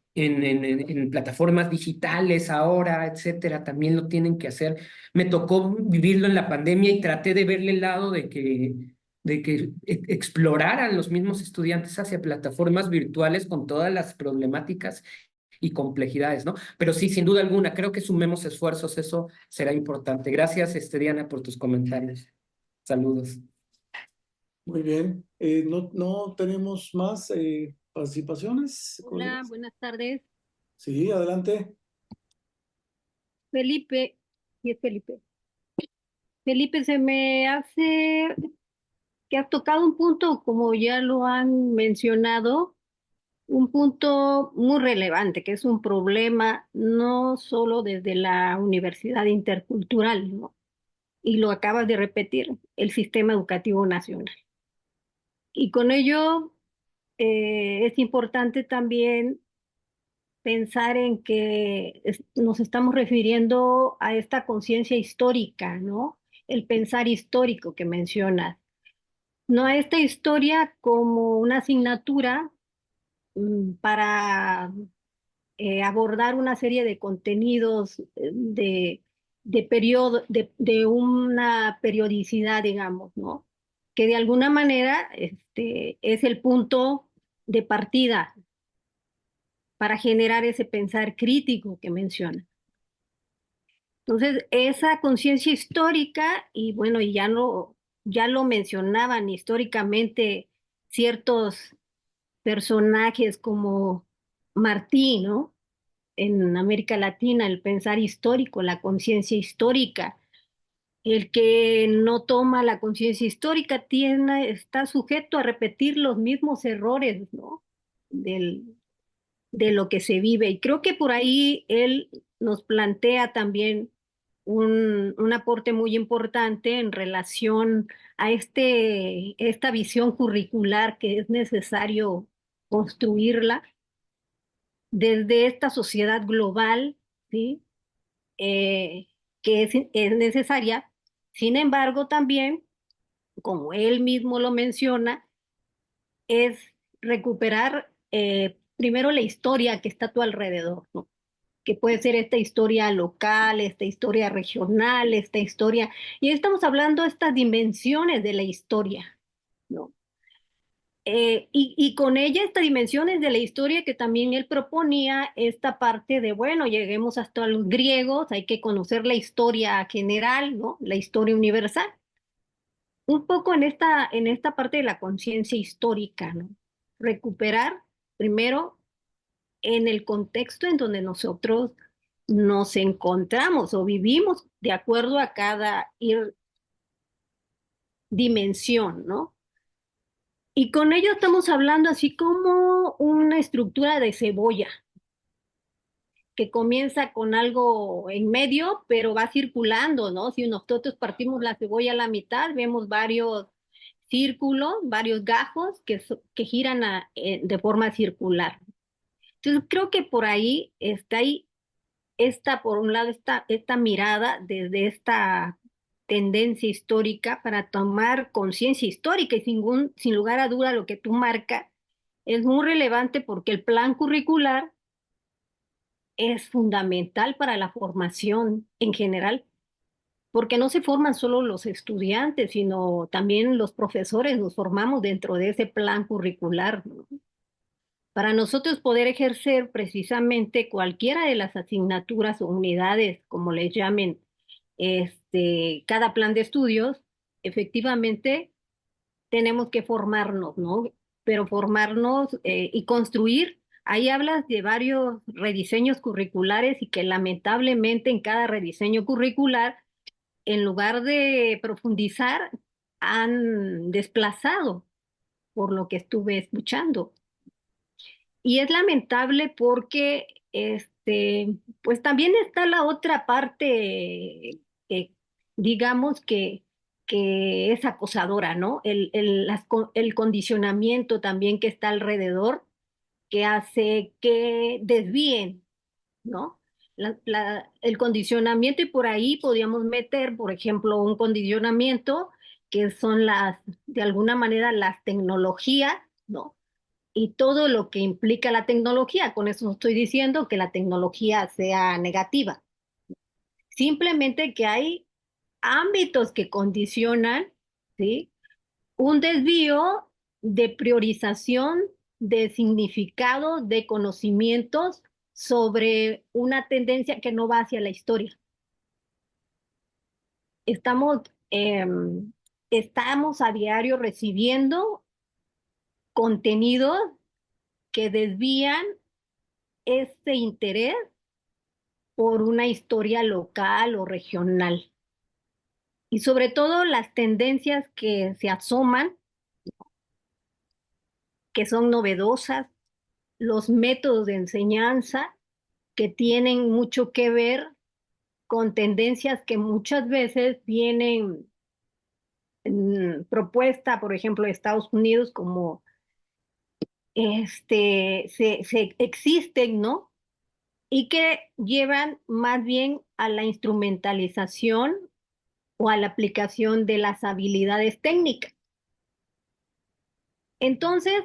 plataformas digitales ahora, etcétera, también lo tienen que hacer. Me tocó vivirlo en la pandemia y traté de verle el lado de que exploraran los mismos estudiantes hacia plataformas virtuales con todas las problemáticas y complejidades, ¿no? Pero sí, sin duda alguna, creo que sumemos esfuerzos, eso será importante. Gracias, Diana, por tus comentarios. Saludos. Muy bien. No tenemos más participaciones, Hola, colegas. buenas tardes. Sí, adelante. Felipe, sí es Felipe. Felipe, se me hace que has tocado un punto, como ya lo han mencionado, un punto muy relevante, que es un problema no solo desde la universidad intercultural, ¿no? Y lo acabas de repetir, el sistema educativo nacional. Y con ello es importante también pensar en que nos estamos refiriendo a esta conciencia histórica, ¿no? El pensar histórico que mencionas. No a esta historia como una asignatura para abordar una serie de contenidos de periodo, de una periodicidad, digamos, ¿no? Que de alguna manera es el punto de partida para generar ese pensar crítico que menciona. Entonces, esa conciencia histórica, y bueno, y ya lo mencionaban históricamente ciertos personajes como Martí, ¿no? En América Latina, el pensar histórico, la conciencia histórica. El que no toma la conciencia histórica está sujeto a repetir los mismos errores, ¿no? De lo que se vive. Y creo que por ahí él nos plantea también un aporte muy importante en relación a esta visión curricular que es necesario construirla desde esta sociedad global, ¿sí? Que es necesaria. Sin embargo, también, como él mismo lo menciona, es recuperar primero la historia que está a tu alrededor, ¿no? Que puede ser esta historia local, esta historia regional, esta historia, y estamos hablando de estas dimensiones de la historia, ¿no? Y con ella estas dimensiones de la historia que también él proponía, esta parte de, bueno, lleguemos hasta los griegos, hay que conocer la historia general, ¿no? La historia universal. Un poco en esta parte de la conciencia histórica, ¿no? Recuperar primero en el contexto en donde nosotros nos encontramos o vivimos de acuerdo a cada dimensión, ¿no? Y con ello estamos hablando así como una estructura de cebolla, que comienza con algo en medio, pero va circulando, ¿no? Si nosotros partimos la cebolla a la mitad, vemos círculo, varios gajos que giran de forma circular. Entonces creo que por ahí está por un lado, esta mirada desde esta tendencia histórica para tomar conciencia histórica y sin lugar a duda lo que tú marcas es muy relevante porque el plan curricular es fundamental para la formación en general, porque no se forman solo los estudiantes, sino también los profesores nos formamos dentro de ese plan curricular, ¿no? Para nosotros poder ejercer precisamente cualquiera de las asignaturas o unidades, como les llamen, cada plan de estudios, efectivamente tenemos que formarnos, ¿no? Pero formarnos y construir. Ahí hablas de varios rediseños curriculares y que lamentablemente en cada rediseño curricular, en lugar de profundizar, han desplazado, por lo que estuve escuchando. Y es lamentable porque, pues también está la otra parte, digamos que es acosadora, ¿no? El condicionamiento también que está alrededor, que hace que desvíen, ¿no? El condicionamiento y por ahí podríamos meter, por ejemplo, un condicionamiento que son de alguna manera las tecnologías, ¿no? Y todo lo que implica la tecnología. Con eso no estoy diciendo que la tecnología sea negativa. Simplemente que hay ámbitos que condicionan, ¿sí? Un desvío de priorización de significado, de conocimientos sobre una tendencia que no va hacia la historia. Estamos, estamos a diario recibiendo contenidos que desvían este interés por una historia local o regional. Y sobre todo las tendencias que se asoman, que son novedosas, los métodos de enseñanza que tienen mucho que ver con tendencias que muchas veces vienen propuesta, por ejemplo, de Estados Unidos como se existen, ¿no? Y que llevan más bien a la instrumentalización o a la aplicación de las habilidades técnicas. Entonces,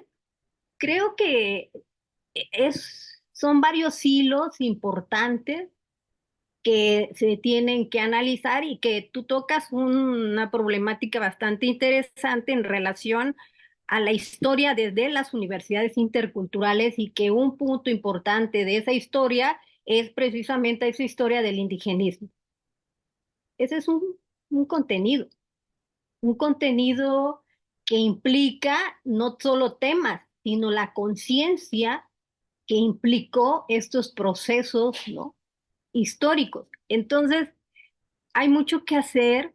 creo que son varios hilos importantes que se tienen que analizar y que tú tocas una problemática bastante interesante en relación a la historia desde las universidades interculturales y que un punto importante de esa historia es precisamente esa historia del indigenismo. Ese es un contenido que implica no solo temas, sino la conciencia que implicó estos procesos, ¿no? históricos. Entonces, hay mucho que hacer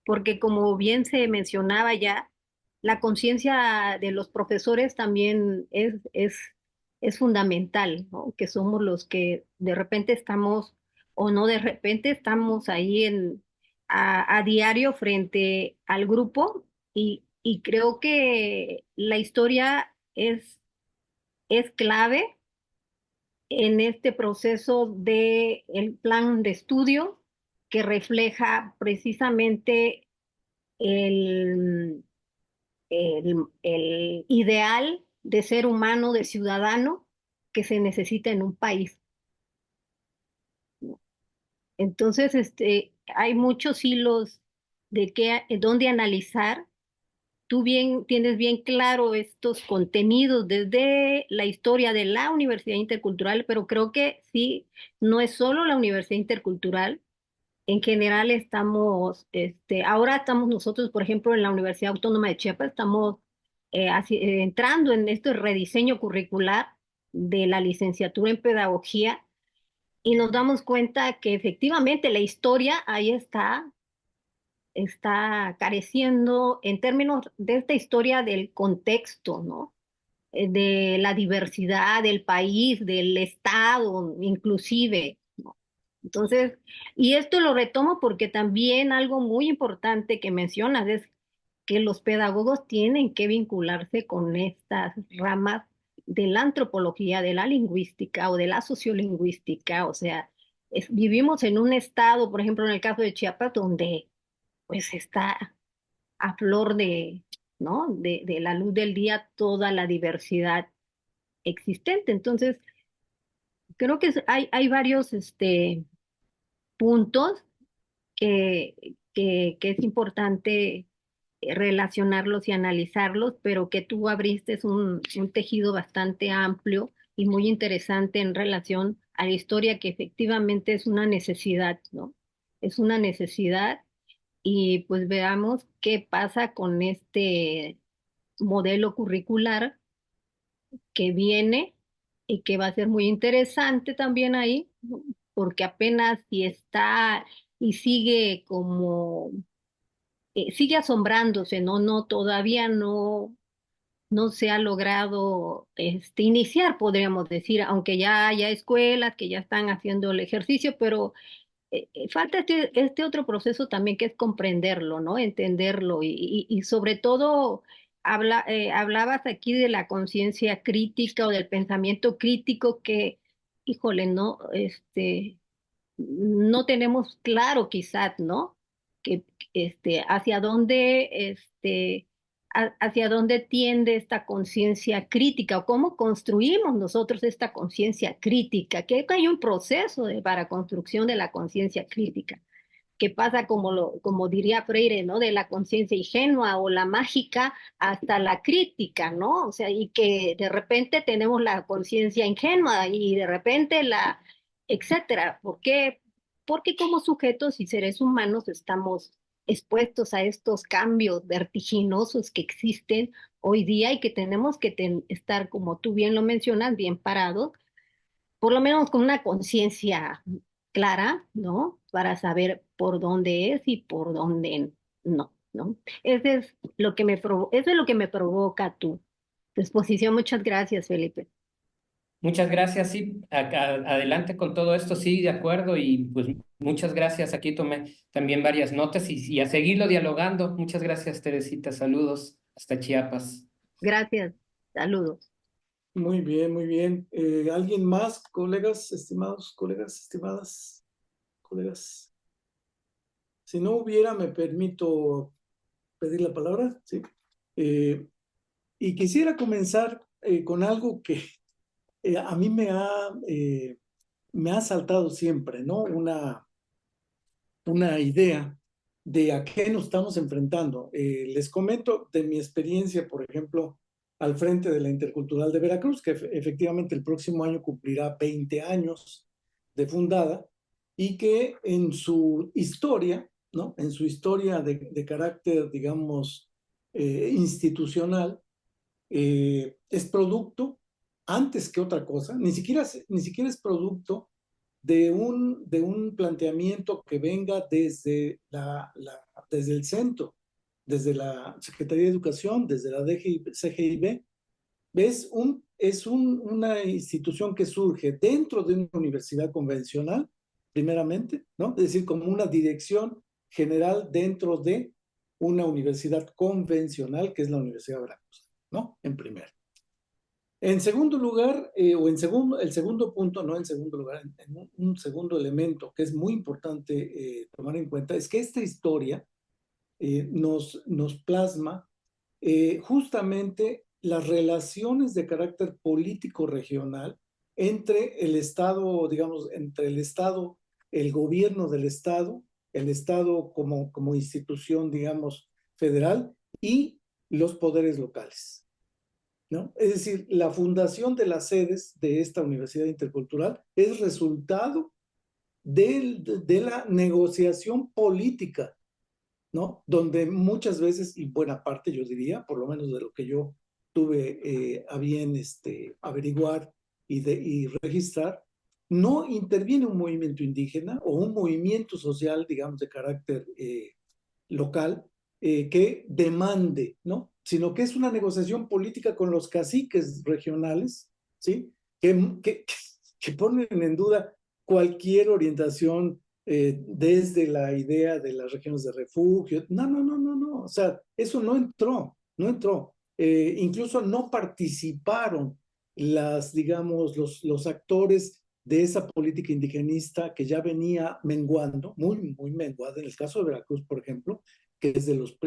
porque como bien se mencionaba ya, la conciencia de los profesores también es fundamental, ¿no? Que somos los que de repente estamos, o no de repente estamos ahí a diario frente al grupo y creo que la historia es clave en este proceso de el plan de estudio que refleja precisamente el, el ideal de ser humano, de ciudadano que se necesita en un país. Entonces, hay muchos hilos dónde analizar. Tú tienes bien claro estos contenidos desde la historia de la Universidad Intercultural, pero creo que sí, no es solo la Universidad Intercultural. En general ahora estamos nosotros, por ejemplo, en la Universidad Autónoma de Chiapas, estamos entrando en este rediseño curricular de la licenciatura en pedagogía y nos damos cuenta que efectivamente la historia ahí está careciendo en términos de esta historia del contexto, ¿no? De la diversidad del país, del Estado, inclusive, ¿no? Entonces, y esto lo retomo porque también algo muy importante que mencionas es que los pedagogos tienen que vincularse con estas ramas de la antropología, de la lingüística o de la sociolingüística. O sea, vivimos en un estado, por ejemplo, en el caso de Chiapas, donde pues está a flor de, ¿no? De la luz del día toda la diversidad existente. Entonces, creo que hay varios puntos que es importante relacionarlos y analizarlos, pero que tú abriste un tejido bastante amplio y muy interesante en relación a la historia, que efectivamente es una necesidad, ¿no? Es una necesidad y pues veamos qué pasa con este modelo curricular que viene y que va a ser muy interesante también ahí, ¿no? Porque apenas si está y sigue como, sigue asombrándose, ¿no? No, todavía no se ha logrado iniciar, podríamos decir, aunque ya haya escuelas que ya están haciendo el ejercicio, pero falta este otro proceso también que es comprenderlo, ¿no? Entenderlo y sobre todo hablabas aquí de la conciencia crítica o del pensamiento crítico que, híjole, no, no tenemos claro quizás, ¿no? Que hacia dónde hacia dónde tiende esta conciencia crítica o cómo construimos nosotros esta conciencia crítica, que hay un proceso para construcción de la conciencia crítica, que pasa como diría Freire, ¿no? De la conciencia ingenua o la mágica hasta la crítica, ¿no? O sea, y que de repente tenemos la conciencia ingenua y de repente etcétera. ¿Por qué? Porque como sujetos y seres humanos estamos expuestos a estos cambios vertiginosos que existen hoy día y que tenemos que estar, como tú bien lo mencionas, bien parados, por lo menos con una conciencia clara, ¿no? Para saber por dónde es y por dónde no, ¿no? Eso es lo que me provoca tu exposición. Muchas gracias, Felipe. Muchas gracias, sí, adelante con todo esto, sí, de acuerdo, y pues muchas gracias, aquí tomé también varias notas y a seguirlo dialogando. Muchas gracias, Teresita, saludos hasta Chiapas. Gracias, saludos. Muy bien, muy bien. ¿Alguien más, colegas, estimados, colegas, estimadas, colegas? Si no hubiera, me permito pedir la palabra, ¿sí? Y quisiera comenzar con algo que a mí me ha saltado siempre, ¿no? Una idea de a qué nos estamos enfrentando. Les comento de mi experiencia, por ejemplo, al frente de la Intercultural de Veracruz, que efectivamente el próximo año cumplirá 20 años de fundada, y que en su historia, ¿no? En su historia de carácter, digamos, institucional, es producto, antes que otra cosa, ni siquiera es producto de un planteamiento que venga desde desde el centro, desde la Secretaría de Educación, desde la CGIB. Es una institución que surge dentro de una universidad convencional, primeramente, ¿no? Es decir, como una dirección general dentro de una universidad convencional, que es la Universidad de Veracruz, ¿no? En primero. En segundo lugar, el segundo punto, no en segundo lugar, en un segundo elemento que es muy importante tomar en cuenta, es que esta historia nos plasma justamente las relaciones de carácter político regional entre el Estado, digamos, entre el Estado, el gobierno del Estado, el Estado como institución, digamos, federal y los poderes locales, ¿no? Es decir, la fundación de las sedes de esta Universidad Intercultural es resultado de la negociación política, ¿no? Donde muchas veces, y buena parte yo diría, por lo menos de lo que yo tuve a bien averiguar y registrar, no interviene un movimiento indígena o un movimiento social, digamos, de carácter local, que demande, ¿no? Sino que es una negociación política con los caciques regionales, ¿sí? Que ponen en duda cualquier orientación desde la idea de las regiones de refugio. No. O sea, eso no entró. Incluso no participaron digamos, los actores de esa política indigenista que ya venía menguando, muy menguada. En el caso de Veracruz, por ejemplo, que es de los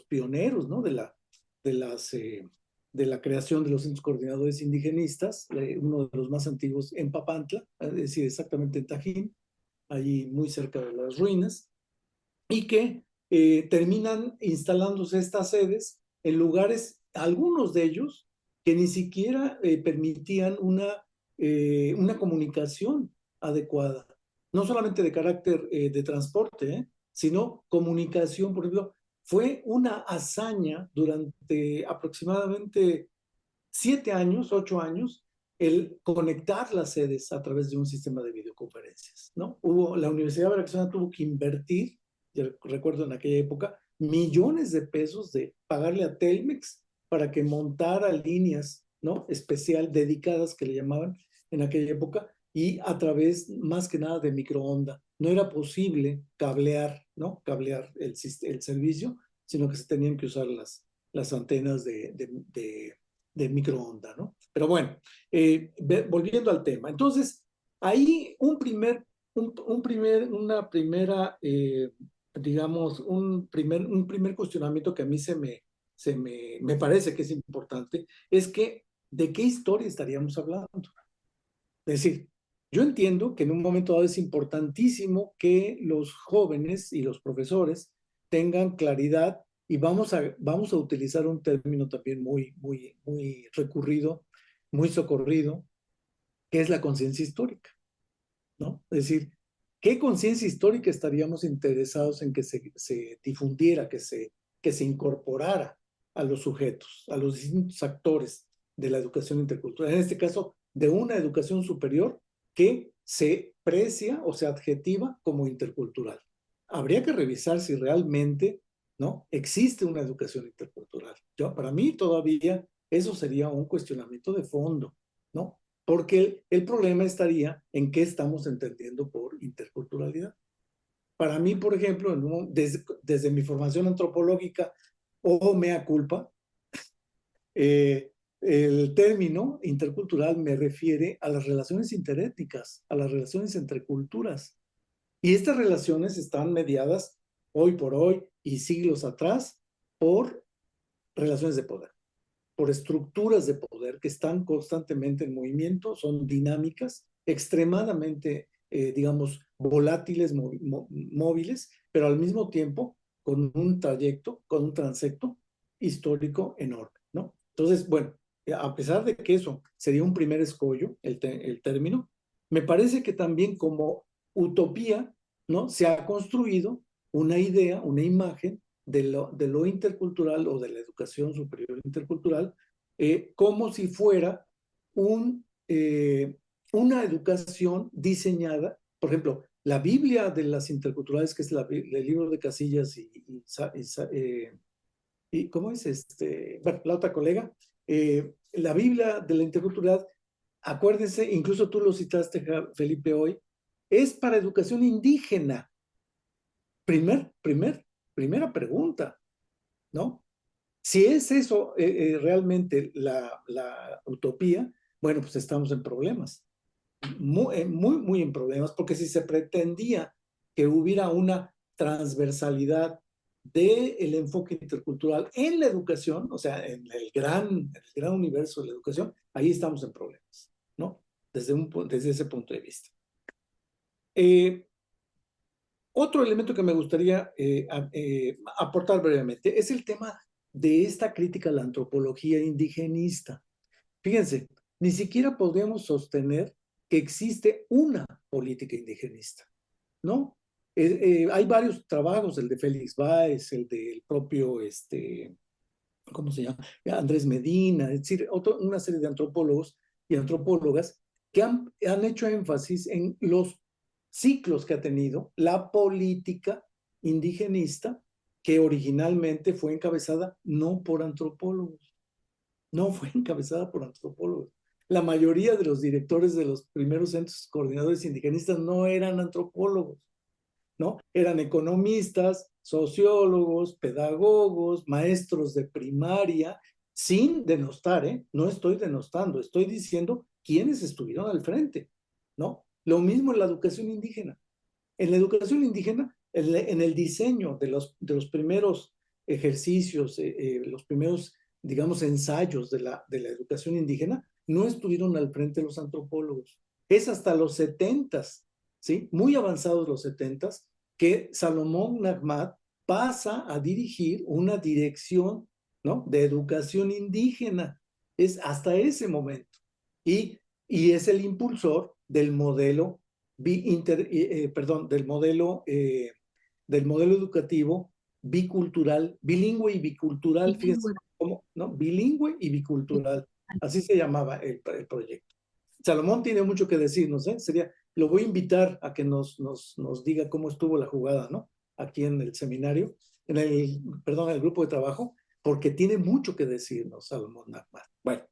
pioneros, ¿no? de la creación de los centros coordinadores indigenistas, uno de los más antiguos en Papantla, es decir, exactamente en Tajín, allí muy cerca de las ruinas, y que terminan instalándose estas sedes en lugares, algunos de ellos, que ni siquiera permitían una comunicación adecuada, no solamente de carácter de transporte, sino comunicación. Por ejemplo, fue una hazaña durante aproximadamente 7 años, 8 años, el conectar las sedes a través de un sistema de videoconferencias, ¿no? La Universidad Veracruzana tuvo que invertir, yo recuerdo en aquella época, millones de pesos de pagarle a Telmex para que montara líneas, ¿no? Dedicadas, que le llamaban en aquella época, y a través más que nada de microonda. No era posible cablear, ¿no? Cablear el servicio, sino que se tenían que usar las antenas de microonda, ¿no? Pero bueno, volviendo al tema. Entonces, ahí digamos, un primer cuestionamiento que a mí me parece que es importante, es que, ¿de qué historia estaríamos hablando? Es decir, yo entiendo que en un momento dado es importantísimo que los jóvenes y los profesores tengan claridad, y vamos a utilizar un término también muy recurrido, muy socorrido, que es la conciencia histórica, ¿no? Es decir, ¿qué conciencia histórica estaríamos interesados en que se difundiera, que se incorporara a los sujetos, a los distintos actores de la educación intercultural? En este caso, de una educación superior que se precia o se adjetiva como intercultural. Habría que revisar si realmente, ¿no?, existe una educación intercultural. Para mí todavía eso sería un cuestionamiento de fondo, ¿no? Porque el problema estaría en qué estamos entendiendo por interculturalidad. Para mí, por ejemplo, desde mi formación antropológica, o mea culpa, el término intercultural me refiere a las relaciones interétnicas, a las relaciones entre culturas. Y estas relaciones están mediadas hoy por hoy y siglos atrás por relaciones de poder, por estructuras de poder que están constantemente en movimiento, son dinámicas, extremadamente, digamos, volátiles, móviles, pero al mismo tiempo con un trayecto, con un transecto histórico enorme, ¿no? Entonces, bueno, a pesar de que eso sería un primer escollo, el término, me parece que también como utopía, ¿no?, se ha construido una idea, una imagen de lo intercultural o de la educación superior intercultural, como si fuera una educación diseñada. Por ejemplo, la Biblia de las interculturales, que es el libro de Casillas y ¿cómo es? Bueno, la otra colega, la Biblia de la intercultural, acuérdense, incluso tú lo citaste, Felipe, hoy, es para educación indígena. Primera pregunta, ¿no? Si es eso realmente la utopía, bueno, pues estamos en problemas, muy en problemas, porque si se pretendía que hubiera una transversalidad del enfoque intercultural en la educación, o sea, en el gran universo de la educación, ahí estamos en problemas, ¿no? Desde ese punto de vista. Otro elemento que me gustaría aportar brevemente es el tema de esta crítica a la antropología indigenista. Fíjense, ni siquiera podríamos sostener que existe una política indigenista, ¿no? Hay varios trabajos, el de Félix Báez, el del propio, ¿cómo se llama?, Andrés Medina, es decir, una serie de antropólogos y antropólogas que han hecho énfasis en los ciclos que ha tenido la política indigenista, que originalmente fue encabezada no por antropólogos, no fue encabezada por antropólogos. La mayoría de los directores de los primeros centros coordinadores indigenistas no eran antropólogos, ¿no? Eran economistas, sociólogos, pedagogos, maestros de primaria, sin denostar, ¿eh? No estoy denostando, estoy diciendo quiénes estuvieron al frente, ¿no? Lo mismo en la educación indígena. En la educación indígena, en el diseño de los primeros ejercicios, los primeros, digamos, ensayos de la educación indígena, no estuvieron al frente los antropólogos. Es hasta los 70s, ¿sí? Muy avanzados los 70s, que Salomón Nahmat pasa a dirigir una dirección, ¿no?, de educación indígena. Es hasta ese momento. Y es el impulsor del modelo del modelo educativo bicultural, bilingüe y bicultural, fíjense cómo, ¿no? Bilingüe y bicultural, así se llamaba el proyecto. Salomón tiene mucho que decirnos, ¿eh? Lo voy a invitar a que nos diga cómo estuvo la jugada, ¿no? Aquí en el seminario, en el grupo de trabajo, porque tiene mucho que decirnos Salomón Nahmat. Bueno,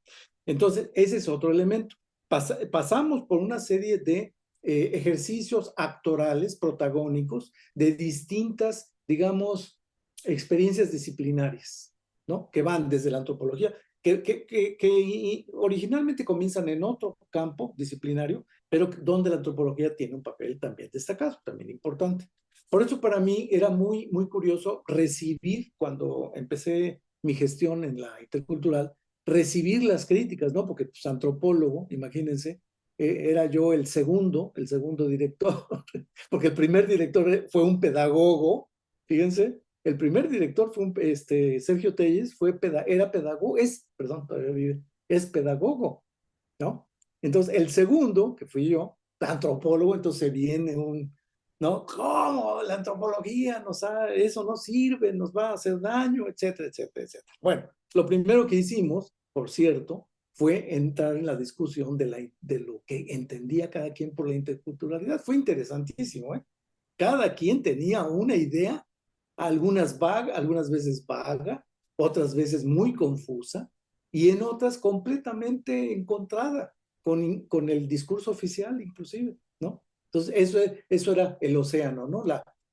entonces ese es otro elemento. Pasamos por una serie de ejercicios actorales, protagónicos, de distintas, digamos, experiencias disciplinarias, ¿no? Que van desde la antropología, que originalmente comienzan en otro campo disciplinario, pero donde la antropología tiene un papel también destacado, también importante. Por eso para mí era muy, muy curioso recibir, cuando empecé mi gestión en la intercultural, recibir las críticas, ¿no? Porque pues antropólogo, imagínense, era yo el segundo director, porque el primer director fue un pedagogo, fíjense, el primer director fue Sergio Telles, era pedagogo, todavía vive, es pedagogo, ¿no? Entonces, el segundo, que fui yo, antropólogo, entonces viene ¿no? ¿Cómo? La antropología eso no sirve, nos va a hacer daño, etcétera, etcétera, etcétera. Bueno, lo primero que hicimos, por cierto, fue entrar en la discusión de lo que entendía cada quien por la interculturalidad. Fue interesantísimo, ¿eh? Cada quien tenía una idea, algunas veces vaga, otras veces muy confusa, y en otras completamente encontrada con el discurso oficial, inclusive, ¿no? Entonces, eso era el océano, ¿no?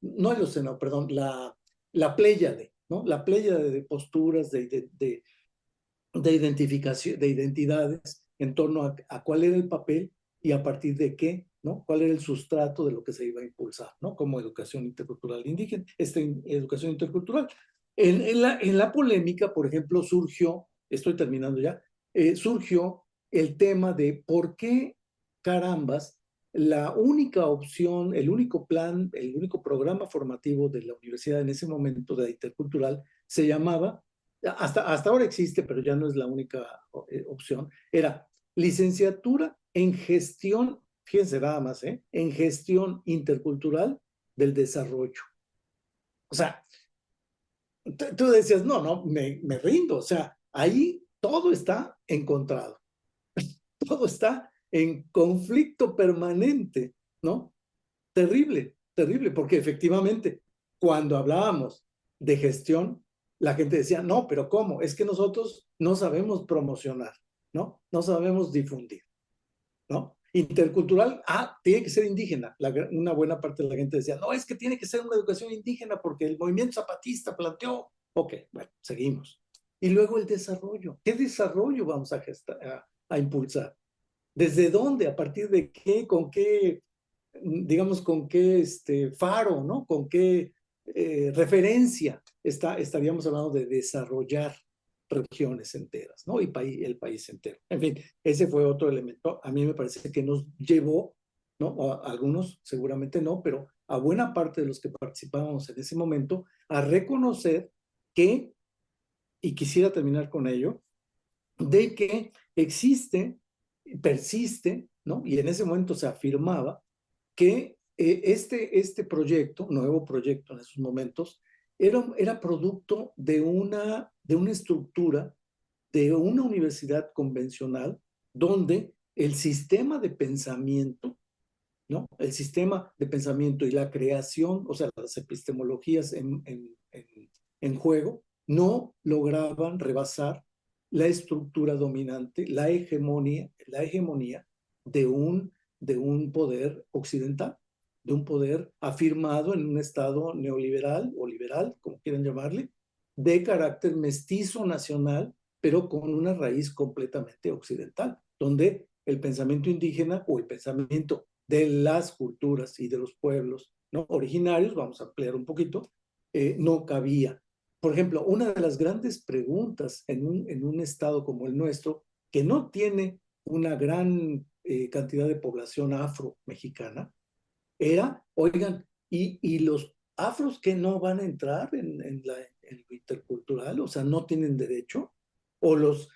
No el océano, perdón, la pléyade, ¿no? La pléyade de posturas, de identificación, de identidades en torno a cuál era el papel y a partir de qué, ¿no? Cuál era el sustrato de lo que se iba a impulsar, ¿no? Como educación intercultural indígena, educación intercultural. En la polémica, por ejemplo, estoy terminando ya, surgió el tema de por qué carambas la única opción, el único plan, el único programa formativo de la universidad en ese momento de la intercultural se llamaba, hasta ahora existe, pero ya no es la única opción, era licenciatura en gestión, fíjense nada más, en gestión intercultural del desarrollo. O sea, tú decías, no, me rindo, o sea, ahí todo está encontrado, todo está en conflicto permanente, ¿no? Terrible, terrible, porque efectivamente, cuando hablábamos de gestión, la gente decía, no, pero ¿cómo? Es que nosotros no sabemos promocionar, ¿no? No sabemos difundir, ¿no? Intercultural, tiene que ser indígena. Una buena parte de la gente decía, no, es que tiene que ser una educación indígena porque el movimiento zapatista planteó. Ok, bueno, seguimos. Y luego el desarrollo. ¿Qué desarrollo vamos a impulsar? ¿Desde dónde? ¿A partir de qué? ¿Con qué? Digamos, con qué faro, ¿no? Con qué referencia estaríamos hablando de desarrollar regiones enteras, ¿no? Y el país entero. En fin, ese fue otro elemento. A mí me parece que nos llevó, ¿no? A algunos seguramente no, pero a buena parte de los que participábamos en ese momento, a reconocer que, y quisiera terminar con ello, de que persiste, ¿no? Y en ese momento se afirmaba que este proyecto, nuevo proyecto en esos momentos, era producto de una estructura de una universidad convencional donde el sistema de pensamiento, ¿no? El sistema de pensamiento y la creación, o sea, las epistemologías en juego, no lograban rebasar la estructura dominante, la hegemonía de un poder occidental, de un poder afirmado en un Estado neoliberal o liberal, como quieran llamarle, de carácter mestizo nacional, pero con una raíz completamente occidental, donde el pensamiento indígena o el pensamiento de las culturas y de los pueblos, ¿no?, originarios, vamos a ampliar un poquito, no cabía. Por ejemplo, una de las grandes preguntas en un estado como el nuestro, que no tiene una gran cantidad de población afro-mexicana, era, oigan, y los afros que no van a entrar en lo intercultural, o sea, no tienen derecho, o los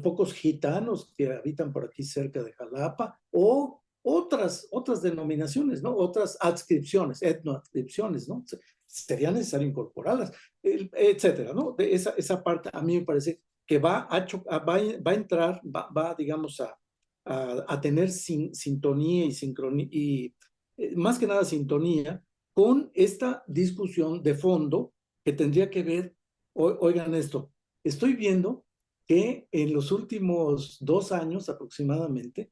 pocos gitanos que habitan por aquí cerca de Jalapa, o otras denominaciones, ¿no? Otras adscripciones, etnoadscripciones, ¿no? Sería necesario incorporarlas, etcétera, ¿no? De esa parte a mí me parece que va a entrar, digamos, a tener sintonía y sincronía, y más que nada sintonía con esta discusión de fondo que tendría que ver, oigan esto, estoy viendo que en los últimos 2 años aproximadamente,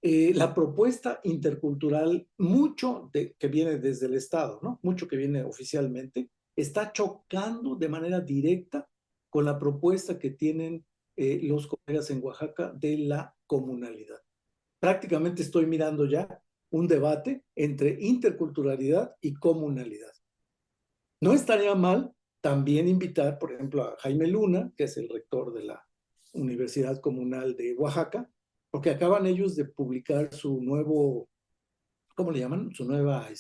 la propuesta intercultural, mucho que viene desde el Estado, ¿no? Mucho que viene oficialmente, está chocando de manera directa con la propuesta que tienen los colegas en Oaxaca de la comunalidad. Prácticamente estoy mirando ya un debate entre interculturalidad y comunalidad. No estaría mal también invitar, por ejemplo, a Jaime Luna, que es el rector de la Universidad Comunal de Oaxaca, porque acaban ellos de publicar su nuevo, ¿cómo le llaman? Su nueva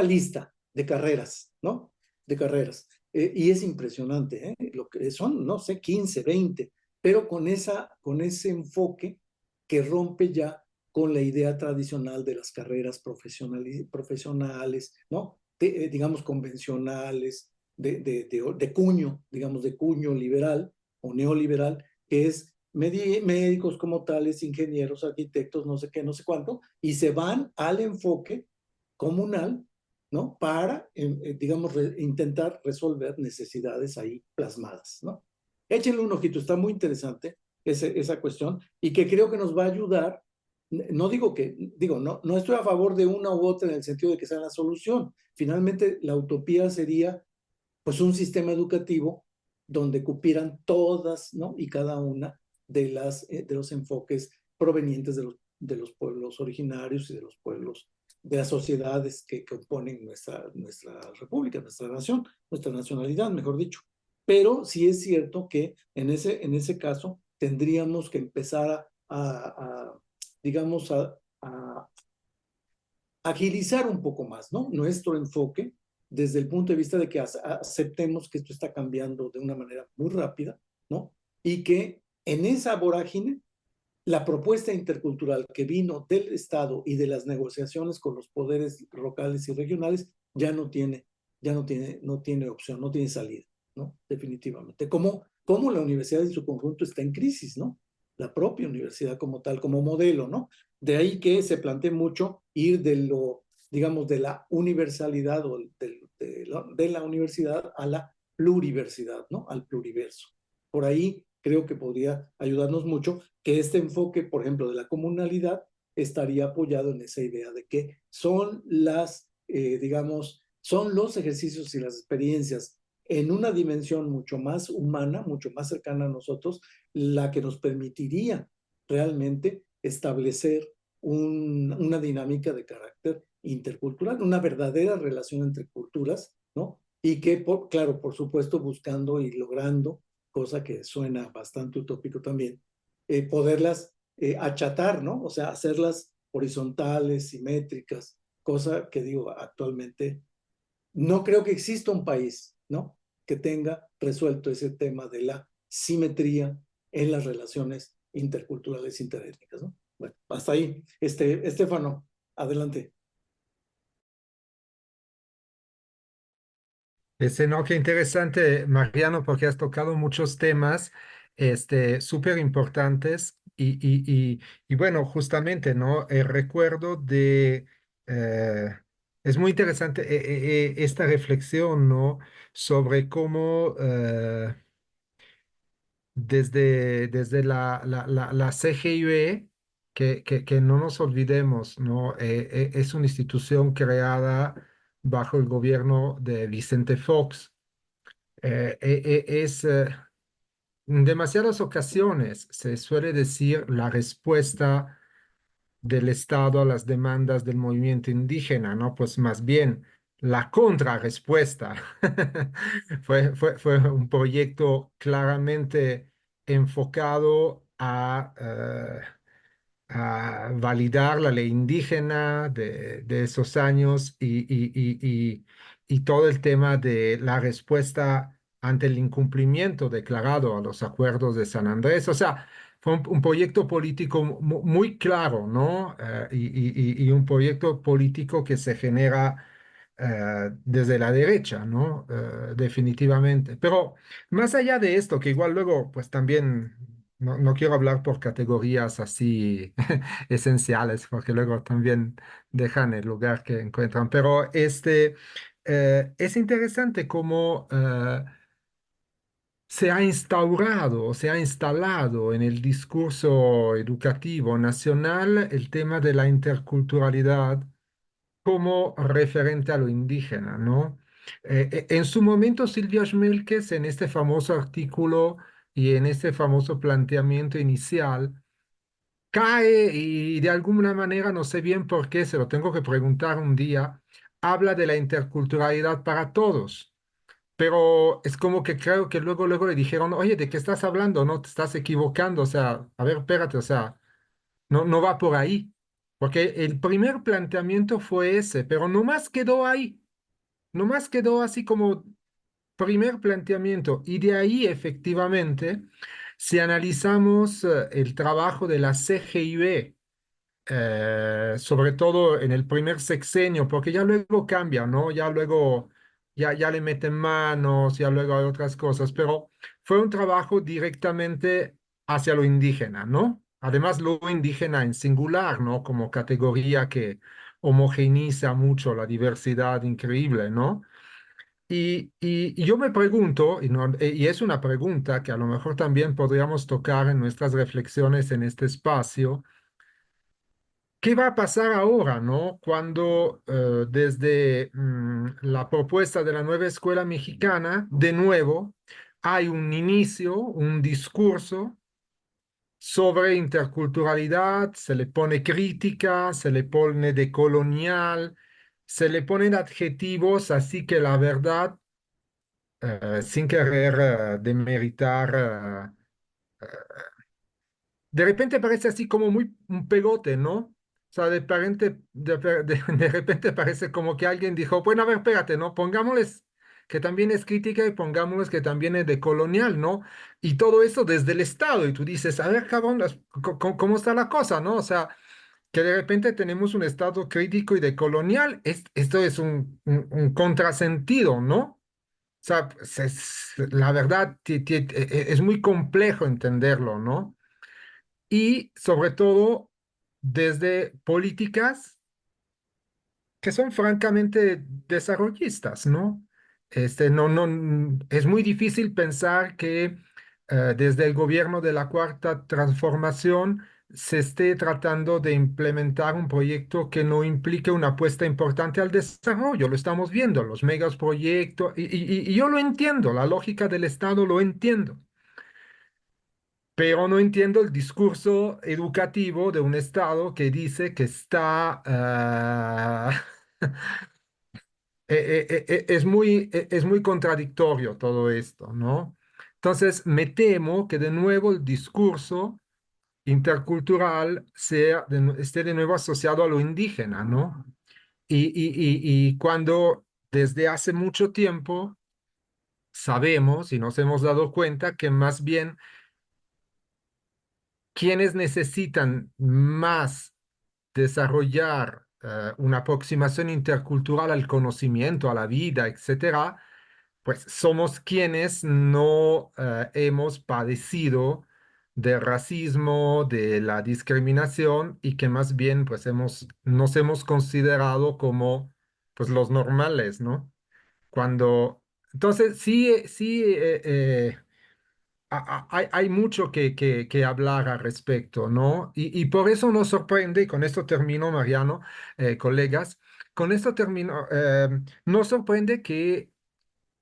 lista de carreras, ¿no? De carreras. Y es impresionante, ¿eh? Lo que son, no sé, 15, 20, pero con ese enfoque que rompe ya con la idea tradicional de las carreras profesionales, ¿no? Digamos, convencionales, de cuño, digamos, de cuño liberal o neoliberal, que es médicos como tales, ingenieros, arquitectos, no sé qué, no sé cuánto, y se van al enfoque comunal, ¿no? Para, digamos, intentar resolver necesidades ahí plasmadas, ¿no? Échenle un ojito, está muy interesante esa cuestión, y que creo que nos va a ayudar. No no estoy a favor de una u otra en el sentido de que sea la solución. Finalmente, la utopía sería, pues, un sistema educativo donde cupieran todas, ¿no?, y cada una de los enfoques provenientes de los pueblos originarios y de los pueblos, de las sociedades que componen nuestra república, nuestra nación, nuestra nacionalidad, mejor dicho. Pero sí es cierto que en ese caso tendríamos que empezar digamos, a agilizar un poco más, ¿no?, nuestro enfoque desde el punto de vista de que aceptemos que esto está cambiando de una manera muy rápida, ¿no? Y que en esa vorágine, la propuesta intercultural que vino del Estado y de las negociaciones con los poderes locales y regionales no tiene opción, no tiene salida, ¿no? Definitivamente. Como la universidad en su conjunto está en crisis, ¿no? La propia universidad como tal, como modelo, ¿no? De ahí que se plantee mucho ir digamos, de la universalidad o de la universidad a la pluriversidad, ¿no? Al pluriverso. Por ahí creo que podría ayudarnos mucho que este enfoque, por ejemplo, de la comunalidad, estaría apoyado en esa idea de que son digamos, son los ejercicios y las experiencias en una dimensión mucho más humana, mucho más cercana a nosotros, la que nos permitiría realmente establecer una dinámica de carácter intercultural, una verdadera relación entre culturas, ¿no? Y que, claro, por supuesto, buscando y logrando, cosa que suena bastante utópico también, poderlas achatar, ¿no? O sea, hacerlas horizontales, simétricas, cosa que digo, actualmente no creo que exista un país, ¿no?, que tenga resuelto ese tema de la simetría en las relaciones interculturales, interétnicas, ¿no? Bueno, hasta ahí. Estefano, adelante. No, qué interesante, Mariano, porque has tocado muchos temas súper importantes y bueno, justamente, ¿no? El recuerdo eh, es muy interesante esta reflexión, ¿no? Sobre cómo desde la CGIE que no nos olvidemos, ¿no? Es una institución creada bajo el gobierno de Vicente Fox. En demasiadas ocasiones se suele decir la respuesta del Estado a las demandas del movimiento indígena, ¿no? Pues más bien la contrarrespuesta. Fue un proyecto claramente enfocado a validar la ley indígena de esos años y todo el tema de la respuesta ante el incumplimiento declarado a los acuerdos de San Andrés. O sea, fue un proyecto político muy claro, ¿no? Y un proyecto político que se genera desde la derecha, ¿no? Definitivamente. Pero más allá de esto, que igual luego, pues también no quiero hablar por categorías así esenciales, porque luego también dejan el lugar que encuentran. Pero es interesante cómo se ha instaurado, se ha instalado en el discurso educativo nacional el tema de la interculturalidad como referente a lo indígena, ¿no? En su momento, Silvia Schmelkes, en este famoso artículo y en este famoso planteamiento inicial, cae y de alguna manera, no sé bien por qué, se lo tengo que preguntar un día, habla de la interculturalidad para todos. Pero es como que creo que luego le dijeron, oye, ¿de qué estás hablando? No, te estás equivocando. O sea, a ver, espérate, o sea, no va por ahí. Porque el primer planteamiento fue ese, pero nomás quedó ahí. Nomás quedó así como primer planteamiento. Y de ahí, efectivamente, si analizamos el trabajo de la CGIB, sobre todo en el primer sexenio, porque ya luego cambia, ¿no? Ya luego, ya le meten manos, ya luego hay otras cosas, pero fue un trabajo directamente hacia lo indígena, ¿no? Además, lo indígena en singular, ¿no? Como categoría que homogeneiza mucho la diversidad increíble, ¿no? Y yo me pregunto, y es una pregunta que a lo mejor también podríamos tocar en nuestras reflexiones en este espacio. ¿Qué va a pasar ahora, no? Cuando desde la propuesta de la nueva escuela mexicana, de nuevo, hay un inicio, un discurso sobre interculturalidad, se le pone crítica, se le pone decolonial, se le ponen adjetivos, así que la verdad, sin querer demeritar de repente parece así como muy un pegote, ¿no? O sea, de repente parece como que alguien dijo, bueno, a ver, espérate, ¿no? Pongámosles que también es crítica y pongámosles que también es de colonial, ¿no? Y todo eso desde el Estado. Y tú dices, a ver, cabrón, ¿cómo está la cosa, ¿no? O sea, que de repente tenemos un Estado crítico y de colonial, esto es un contrasentido, ¿no? O sea, pues, la verdad, es muy complejo entenderlo, ¿no? Y sobre todo desde políticas que son francamente desarrollistas, ¿no? Es muy difícil pensar que desde el gobierno de la Cuarta Transformación se esté tratando de implementar un proyecto que no implique una apuesta importante al desarrollo. Lo estamos viendo, los megaproyectos, y yo lo entiendo, la lógica del Estado lo entiendo, pero no entiendo el discurso educativo de un Estado que dice que está... es muy contradictorio todo esto, ¿no? Entonces, me temo que de nuevo el discurso intercultural esté de nuevo asociado a lo indígena, ¿no? Y cuando desde hace mucho tiempo sabemos y nos hemos dado cuenta que más bien quienes necesitan más desarrollar una aproximación intercultural al conocimiento, a la vida, etcétera, pues somos quienes no hemos padecido del racismo, de la discriminación y que más bien pues nos hemos considerado como pues los normales, ¿no? Cuando, entonces sí, hay mucho que hablar al respecto, ¿no? Y por eso nos sorprende, y con esto termino, Mariano, colegas, con esto termino, nos sorprende que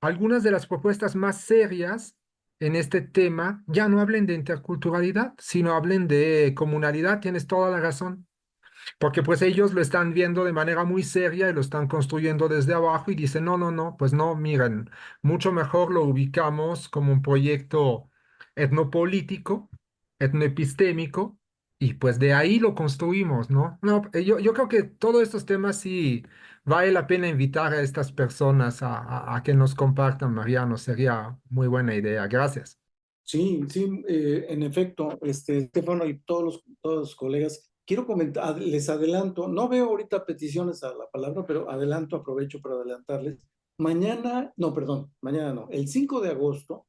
algunas de las propuestas más serias en este tema ya no hablen de interculturalidad, sino hablen de comunalidad. Tienes toda la razón. Porque pues ellos lo están viendo de manera muy seria y lo están construyendo desde abajo y dicen, no, no, no, pues no, miren, mucho mejor lo ubicamos como un proyecto etnopolítico, etnoepistémico, y pues de ahí lo construimos, ¿no? No, yo creo que todos estos temas sí vale la pena invitar a estas personas a que nos compartan, Mariano, sería muy buena idea. Gracias. Sí, sí, en efecto, Estefano y todos los colegas, quiero comentar, les adelanto, no veo ahorita peticiones a la palabra, pero adelanto, aprovecho para adelantarles. Mañana, no, perdón, mañana no, el 5 de agosto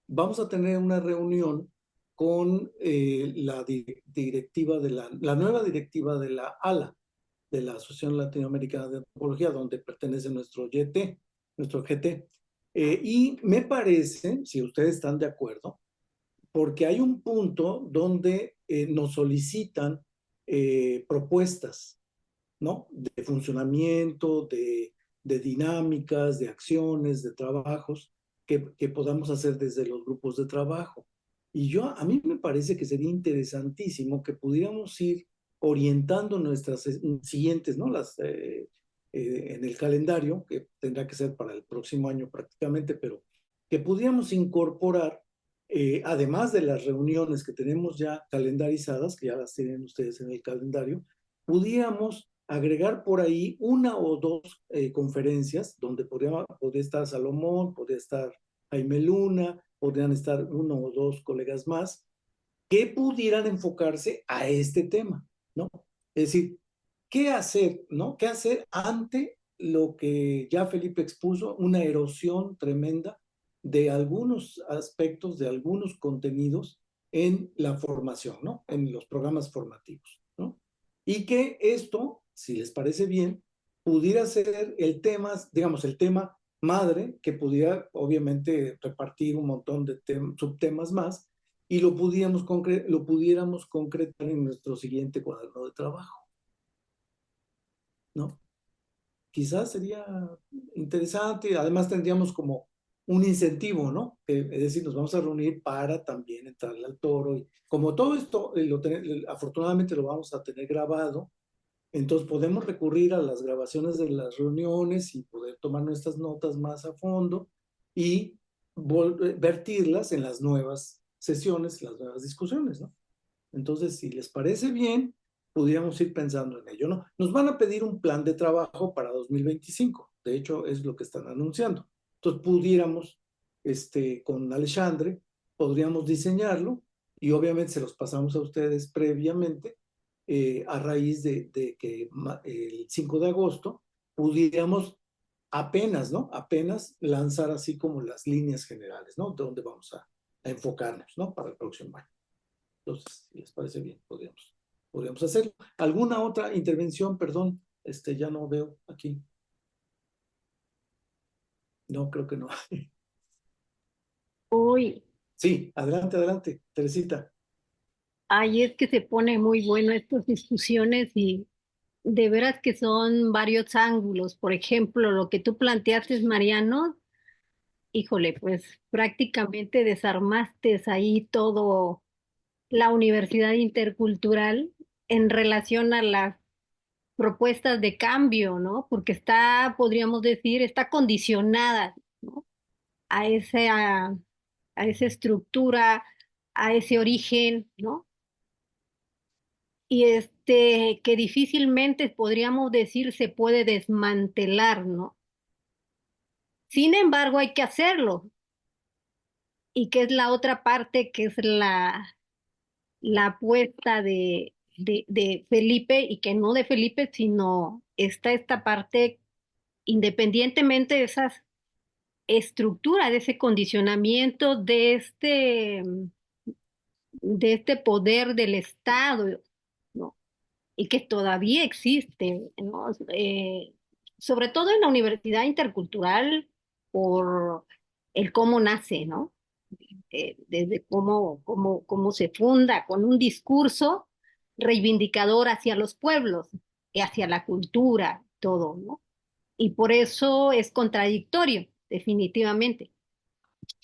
vamos a tener una reunión con la directiva de la nueva directiva de la ALA, de la Asociación Latinoamericana de Antropología, donde pertenece nuestro YT, nuestro GT. Y me parece, si ustedes están de acuerdo, porque hay un punto donde nos solicitan propuestas, ¿no? De funcionamiento, de dinámicas, de acciones, de trabajos que podamos hacer desde los grupos de trabajo. Y a mí me parece que sería interesantísimo que pudiéramos ir orientando nuestras siguientes, ¿no? En el calendario, que tendrá que ser para el próximo año prácticamente, pero que pudiéramos incorporar, además de las reuniones que tenemos ya calendarizadas, que ya las tienen ustedes en el calendario, pudiéramos agregar por ahí una o dos conferencias donde podría estar Salomón, podría estar Jaime Luna, podrían estar uno o dos colegas más que pudieran enfocarse a este tema, ¿no? Es decir, ¿qué hacer, no? ¿Qué hacer ante lo que ya Felipe expuso, una erosión tremenda de algunos aspectos, de algunos contenidos en la formación, ¿no? En los programas formativos, ¿no? Y que esto, si les parece bien, pudiera ser el tema, digamos, el tema madre, que pudiera obviamente repartir un montón de subtemas más, y lo pudiéramos concretar en nuestro siguiente cuaderno de trabajo, ¿no? Quizás sería interesante, además tendríamos como un incentivo, ¿no? Es decir, nos vamos a reunir para también entrarle al toro, y como todo esto afortunadamente lo vamos a tener grabado, entonces podemos recurrir a las grabaciones de las reuniones y poder tomar nuestras notas más a fondo y vertirlas en las nuevas sesiones, las nuevas discusiones, ¿no? Entonces, si les parece bien, pudiéramos ir pensando en ello, ¿no? Nos van a pedir un plan de trabajo para 2025, de hecho es lo que están anunciando. Entonces, pudiéramos, con Alexandre, podríamos diseñarlo y obviamente se los pasamos a ustedes previamente a raíz de que el 5 de agosto pudiéramos apenas, ¿no? Apenas lanzar así como las líneas generales, ¿no? De dónde vamos a enfocarnos, ¿no? Para el próximo año. Entonces, si les parece bien, podríamos hacerlo. ¿Alguna otra intervención? Perdón, ya no veo aquí. No, creo que no. Uy, Sí, adelante, Teresita. ahí es que se pone muy bueno estas discusiones y de veras que son varios ángulos. Por ejemplo, lo que tú planteaste, Mariano, híjole, pues prácticamente desarmaste ahí todo la universidad intercultural en relación a las propuestas de cambio, ¿no? Porque está, podríamos decir, está condicionada, ¿no? A esa estructura, a ese origen, ¿no? Y que difícilmente podríamos decir se puede desmantelar, ¿no? Sin embargo, hay que hacerlo. Y que es la otra parte, que es la apuesta de Felipe, y que no de Felipe, sino está esta parte, independientemente de esa estructura, de ese condicionamiento, de este poder del Estado, ¿no? Y que todavía existe, ¿no? Sobre todo en la universidad intercultural, por el cómo nace, ¿no? desde cómo se funda con un discurso reivindicador hacia los pueblos, y hacia la cultura, todo, ¿no? Y por eso es contradictorio, definitivamente.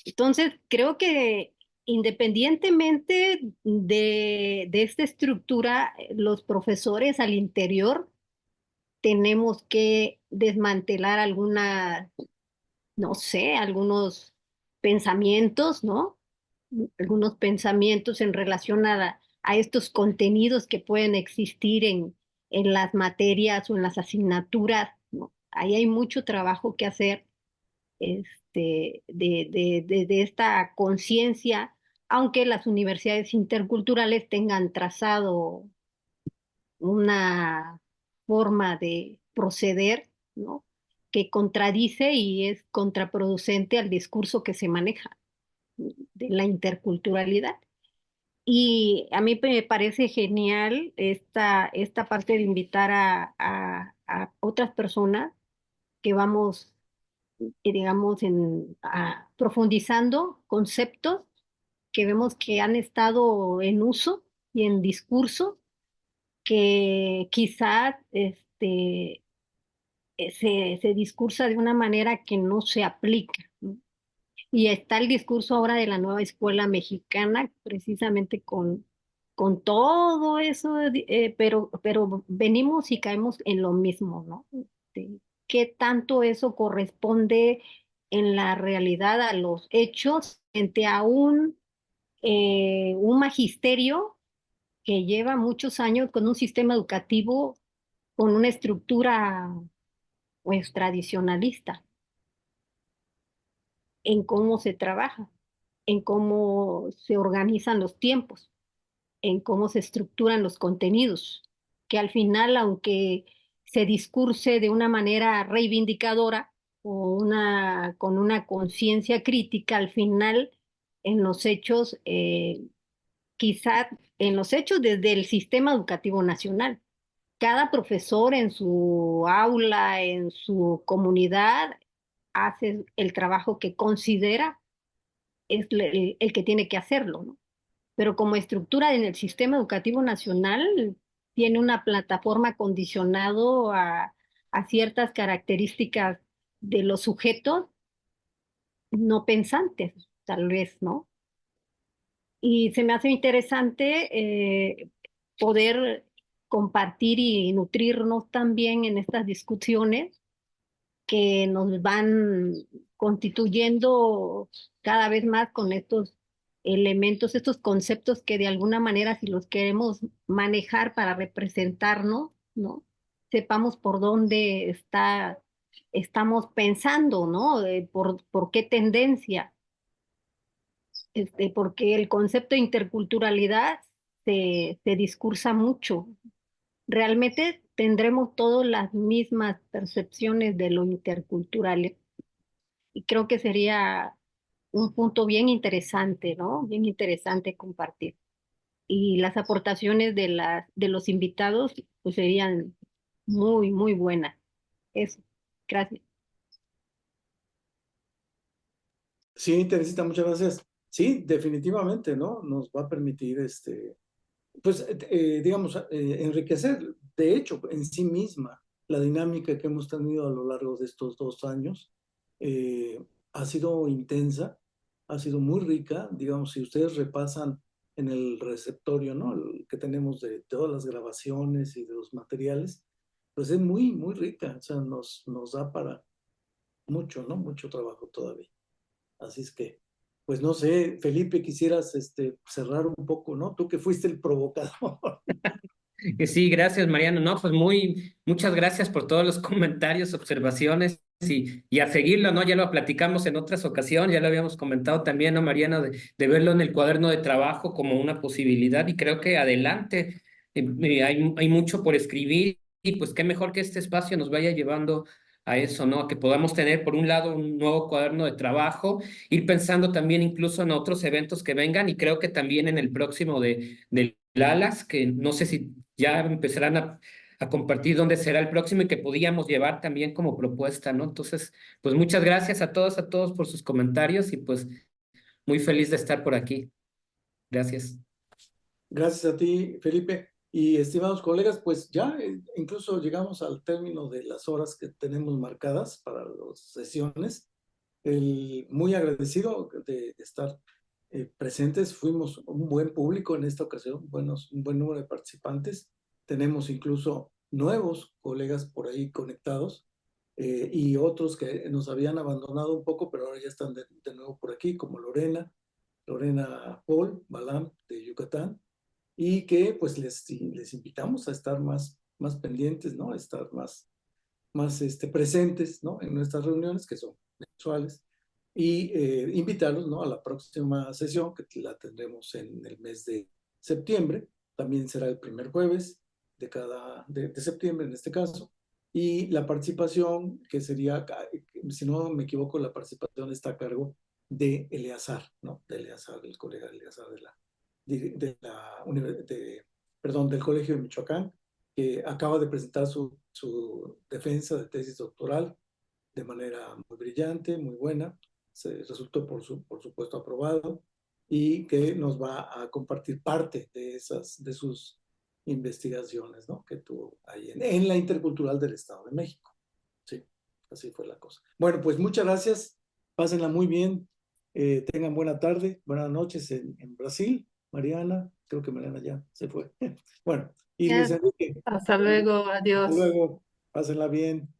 Entonces, creo que independientemente de esta estructura, los profesores al interior tenemos que desmantelar alguna, no sé, algunos pensamientos, ¿no? Algunos pensamientos en relación a estos contenidos que pueden existir en las materias o en las asignaturas, ¿no? Ahí hay mucho trabajo que hacer de esta conciencia, aunque las universidades interculturales tengan trazado una forma de proceder, ¿no? Que contradice y es contraproducente al discurso que se maneja de la interculturalidad. Y a mí me parece genial esta parte de invitar a otras personas que vamos, digamos, profundizando conceptos que vemos que han estado en uso y en discurso, que quizás se discursa de una manera que no se aplica, ¿no? Y está el discurso ahora de la nueva escuela mexicana, precisamente con todo eso, pero venimos y caemos en lo mismo, ¿no? ¿Qué tanto eso corresponde en la realidad a los hechos frente a un magisterio que lleva muchos años con un sistema educativo con una estructura pues tradicionalista en cómo se trabaja, en cómo se organizan los tiempos, en cómo se estructuran los contenidos, que al final, aunque se discurse de una manera reivindicadora o con una conciencia crítica, al final en los hechos, quizá en los hechos desde el sistema educativo nacional. Cada profesor en su aula, en su comunidad, hace el trabajo que considera es el que tiene que hacerlo, ¿no? Pero como estructura en el sistema educativo nacional, tiene una plataforma condicionado a ciertas características de los sujetos no pensantes, tal vez, ¿no? Y se me hace interesante poder compartir y nutrirnos también en estas discusiones que nos van constituyendo cada vez más con estos elementos, estos conceptos que de alguna manera si los queremos manejar para representarnos, ¿no? Sepamos por dónde estamos pensando, ¿no? Por qué tendencia, porque el concepto de interculturalidad se discursa mucho. Realmente tendremos todas las mismas percepciones de lo intercultural y creo que sería un punto bien interesante, ¿no? Bien interesante compartir. Y las aportaciones de los invitados pues serían muy, muy buenas. Eso. Gracias. Sí, Teresita, muchas gracias. Sí, definitivamente, ¿no? Nos va a permitir, pues, digamos, enriquecer, de hecho, en sí misma, la dinámica que hemos tenido a lo largo de estos 2 años. Ha sido intensa, ha sido muy rica. Digamos, si ustedes repasan en el receptorio, ¿no? El que tenemos de todas las grabaciones y de los materiales, pues es muy, muy rica. O sea, nos da para mucho, ¿no? Mucho trabajo todavía. Así es que, pues no sé, Felipe, quisieras cerrar un poco, ¿no? Tú que fuiste el provocador. Sí, gracias, Mariano. No, pues muchas gracias por todos los comentarios, observaciones y a seguirlo, ¿no? Ya lo platicamos en otras ocasiones, ya lo habíamos comentado también, ¿no, Mariano? De verlo en el cuaderno de trabajo como una posibilidad y creo que adelante, hay mucho por escribir y pues qué mejor que este espacio nos vaya llevando a eso, ¿no? A que podamos tener, por un lado, un nuevo cuaderno de trabajo, ir pensando también incluso en otros eventos que vengan y creo que también en el próximo del Lalas, que no sé si ya empezarán a compartir dónde será el próximo y que podíamos llevar también como propuesta, ¿no? Entonces, pues muchas gracias a todos por sus comentarios y pues muy feliz de estar por aquí. Gracias. Gracias a ti, Felipe. Y estimados colegas, pues ya incluso llegamos al término de las horas que tenemos marcadas para las sesiones. Muy agradecido de estar presentes. Fuimos un buen público en esta ocasión, un buen número de participantes. Tenemos incluso nuevos colegas por ahí conectados y otros que nos habían abandonado un poco, pero ahora ya están de nuevo por aquí, como Lorena Paul Balam de Yucatán, y que pues les invitamos a estar más pendientes, ¿no? A estar más presentes, ¿no? En nuestras reuniones, que son mensuales, y invitarlos, ¿no? A la próxima sesión, que la tendremos en el mes de septiembre. También será el primer jueves de septiembre en este caso. Y la participación, que sería, si no me equivoco, la participación está a cargo de Eleazar, ¿no? De Eleazar, el colega Eleazar del Colegio de Michoacán, que acaba de presentar su defensa de tesis doctoral de manera muy brillante, muy buena. Se resultó, por supuesto, aprobado, y que nos va a compartir parte de sus investigaciones, ¿no? Que tuvo ahí en la Intercultural del Estado de México. Sí, así fue la cosa. Bueno, pues muchas gracias. Pásenla muy bien. Tengan buena tarde, buenas noches en Brasil. Mariana, creo que Mariana ya se fue. Bueno, y Luis Enrique. Hasta luego, Hasta adiós. luego. Pásenla bien.